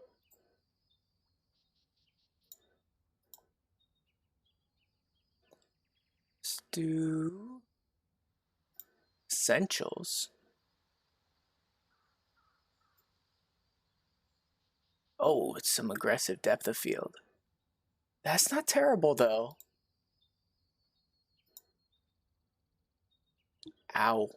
Let's do essentials. Oh, it's some aggressive depth of field. That's not terrible, though. Ow.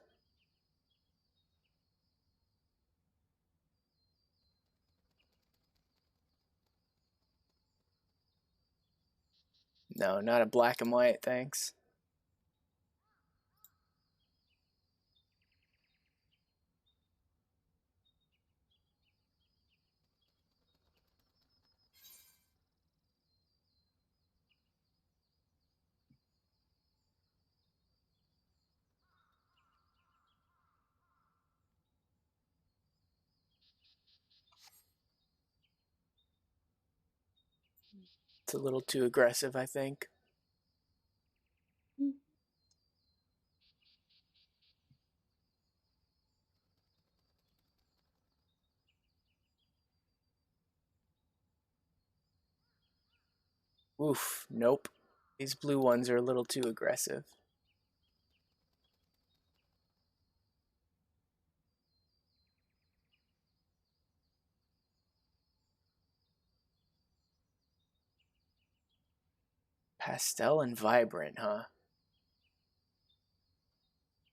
No, not a black and white, thanks. It's a little too aggressive, I think. Oof, nope. These blue ones are a little too aggressive. Pastel and vibrant, huh?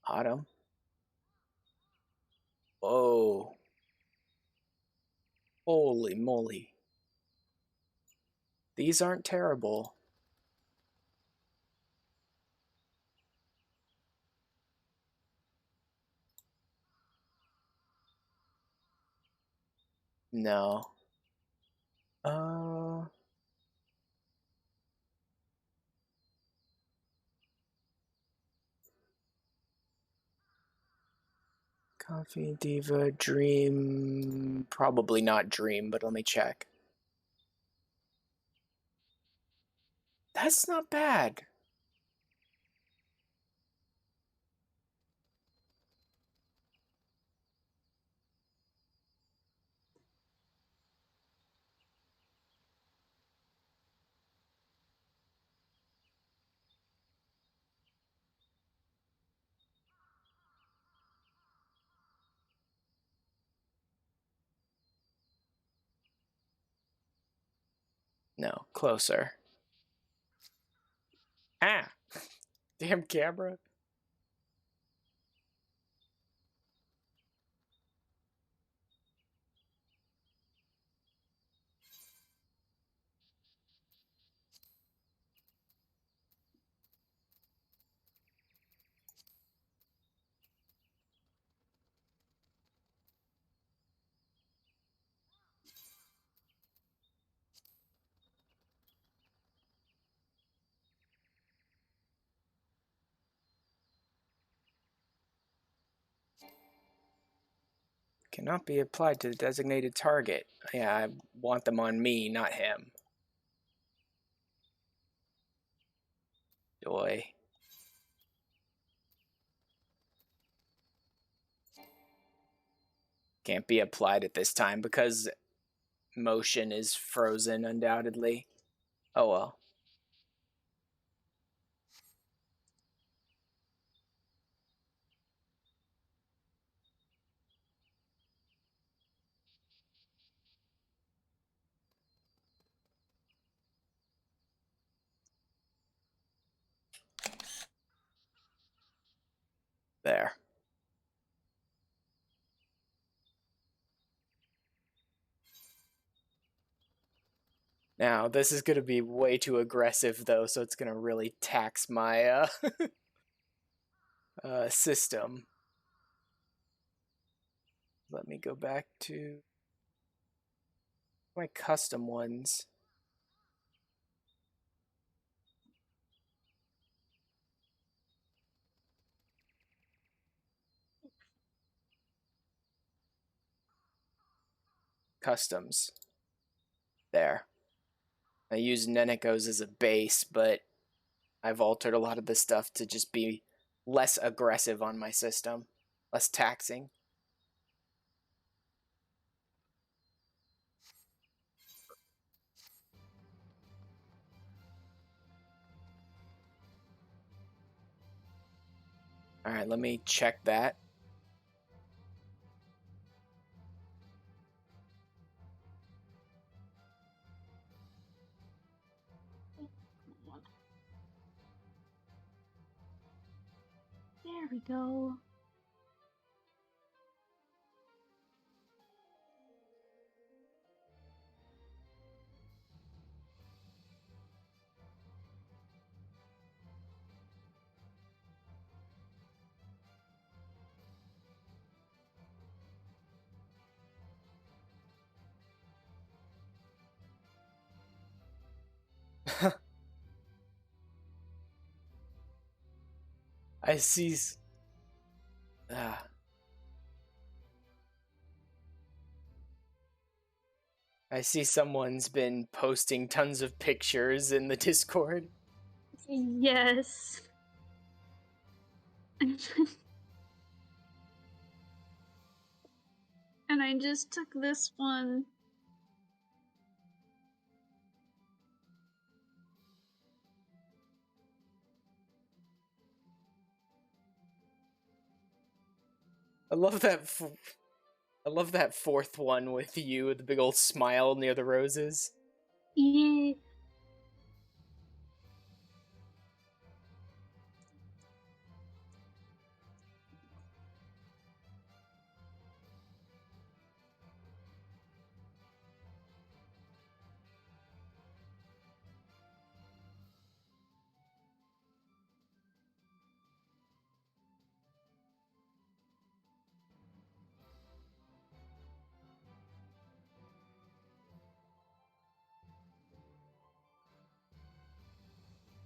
Autumn. Whoa. Holy moly. These aren't terrible. No. Uh, Coffee Diva, Dream. Probably not Dream, but let me check. That's not bad. No, closer. Ah! Damn camera. Cannot be applied to the designated target. Yeah, I want them on me, not him. Joy. Can't be applied at this time because motion is frozen, undoubtedly. Oh well. There. Now, this is going to be way too aggressive, though, so it's going to really tax my system. Let me go back to my custom ones. Customs. There. I use Nenekos as a base, but I've altered a lot of the stuff to just be less aggressive on my system. Less taxing. Alright, let me check that. There we go. I see. I see someone's been posting tons of pictures in the Discord. Yes. And I just took this one. I love that. I love that fourth one with you with the big old smile near the roses. Yeah.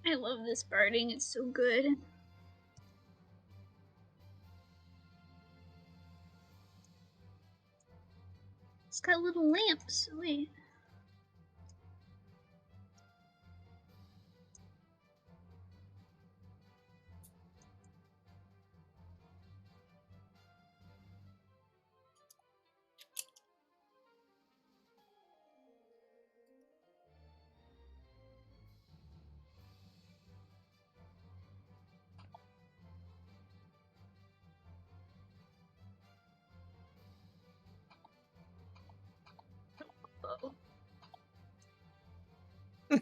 I love this barding, it's so good. It's got little lamps. Wait. Oh. The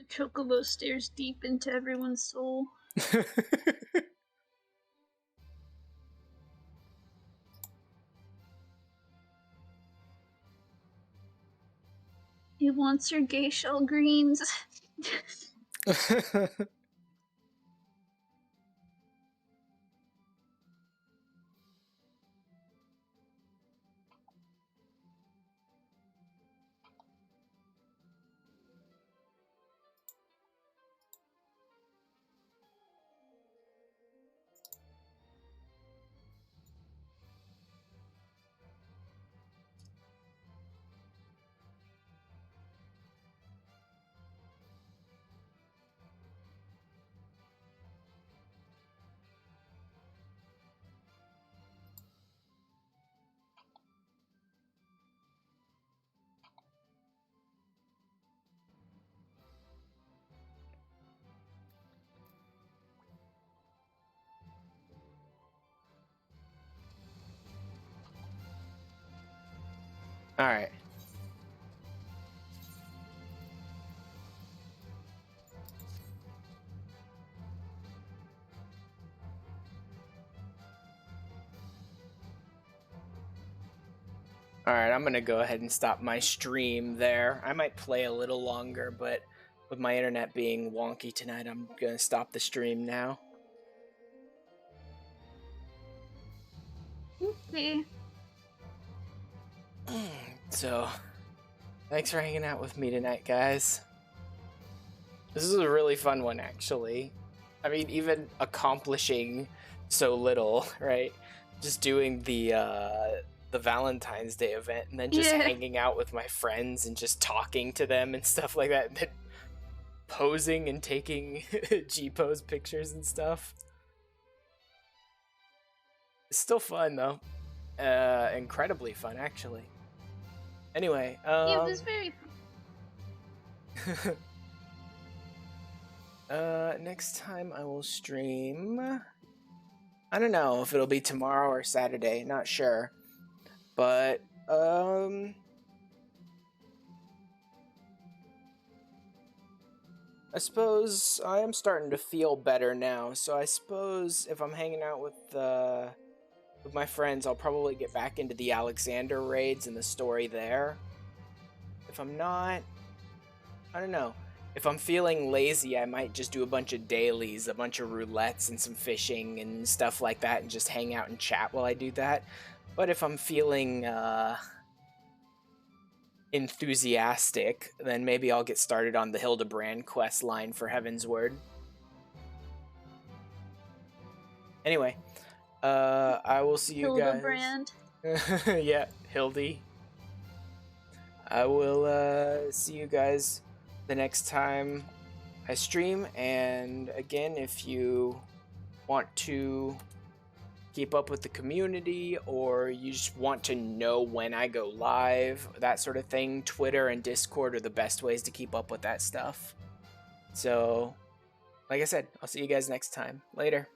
Chocobo stares deep into everyone's soul. He wants your gay shell greens. Alright. Alright, I'm gonna go ahead and stop my stream there. I might play a little longer, but with my internet being wonky tonight, I'm gonna stop the stream now. Okay. So, thanks for hanging out with me tonight, guys. This is a really fun one, actually. I mean, even accomplishing so little, right? Just doing the Valentine's Day event and then just hanging out with my friends and just talking to them and stuff like that, and then posing and taking G-pose pictures and stuff. It's still fun, though. Incredibly fun, actually. Anyway, It was very fun. next time I will stream. I don't know if it'll be tomorrow or Saturday, not sure. But I suppose I am starting to feel better now, so I suppose if I'm hanging out with my friends, I'll probably get back into the Alexander raids and the story there. If I'm not, I don't know. If I'm feeling lazy, I might just do a bunch of dailies, a bunch of roulettes and some fishing and stuff like that, and just hang out and chat while I do that. But if I'm feeling enthusiastic, then maybe I'll get started on the Hildebrand quest line for Heaven's Word. Anyway, I will see you guys. Hildebrand. Yeah, Hildy. I will see you guys the next time I stream, and again, if you want to keep up with the community, or you just want to know when I go live, that sort of thing, Twitter and Discord are the best ways to keep up with that stuff. So, like I said, I'll see you guys next time. Later.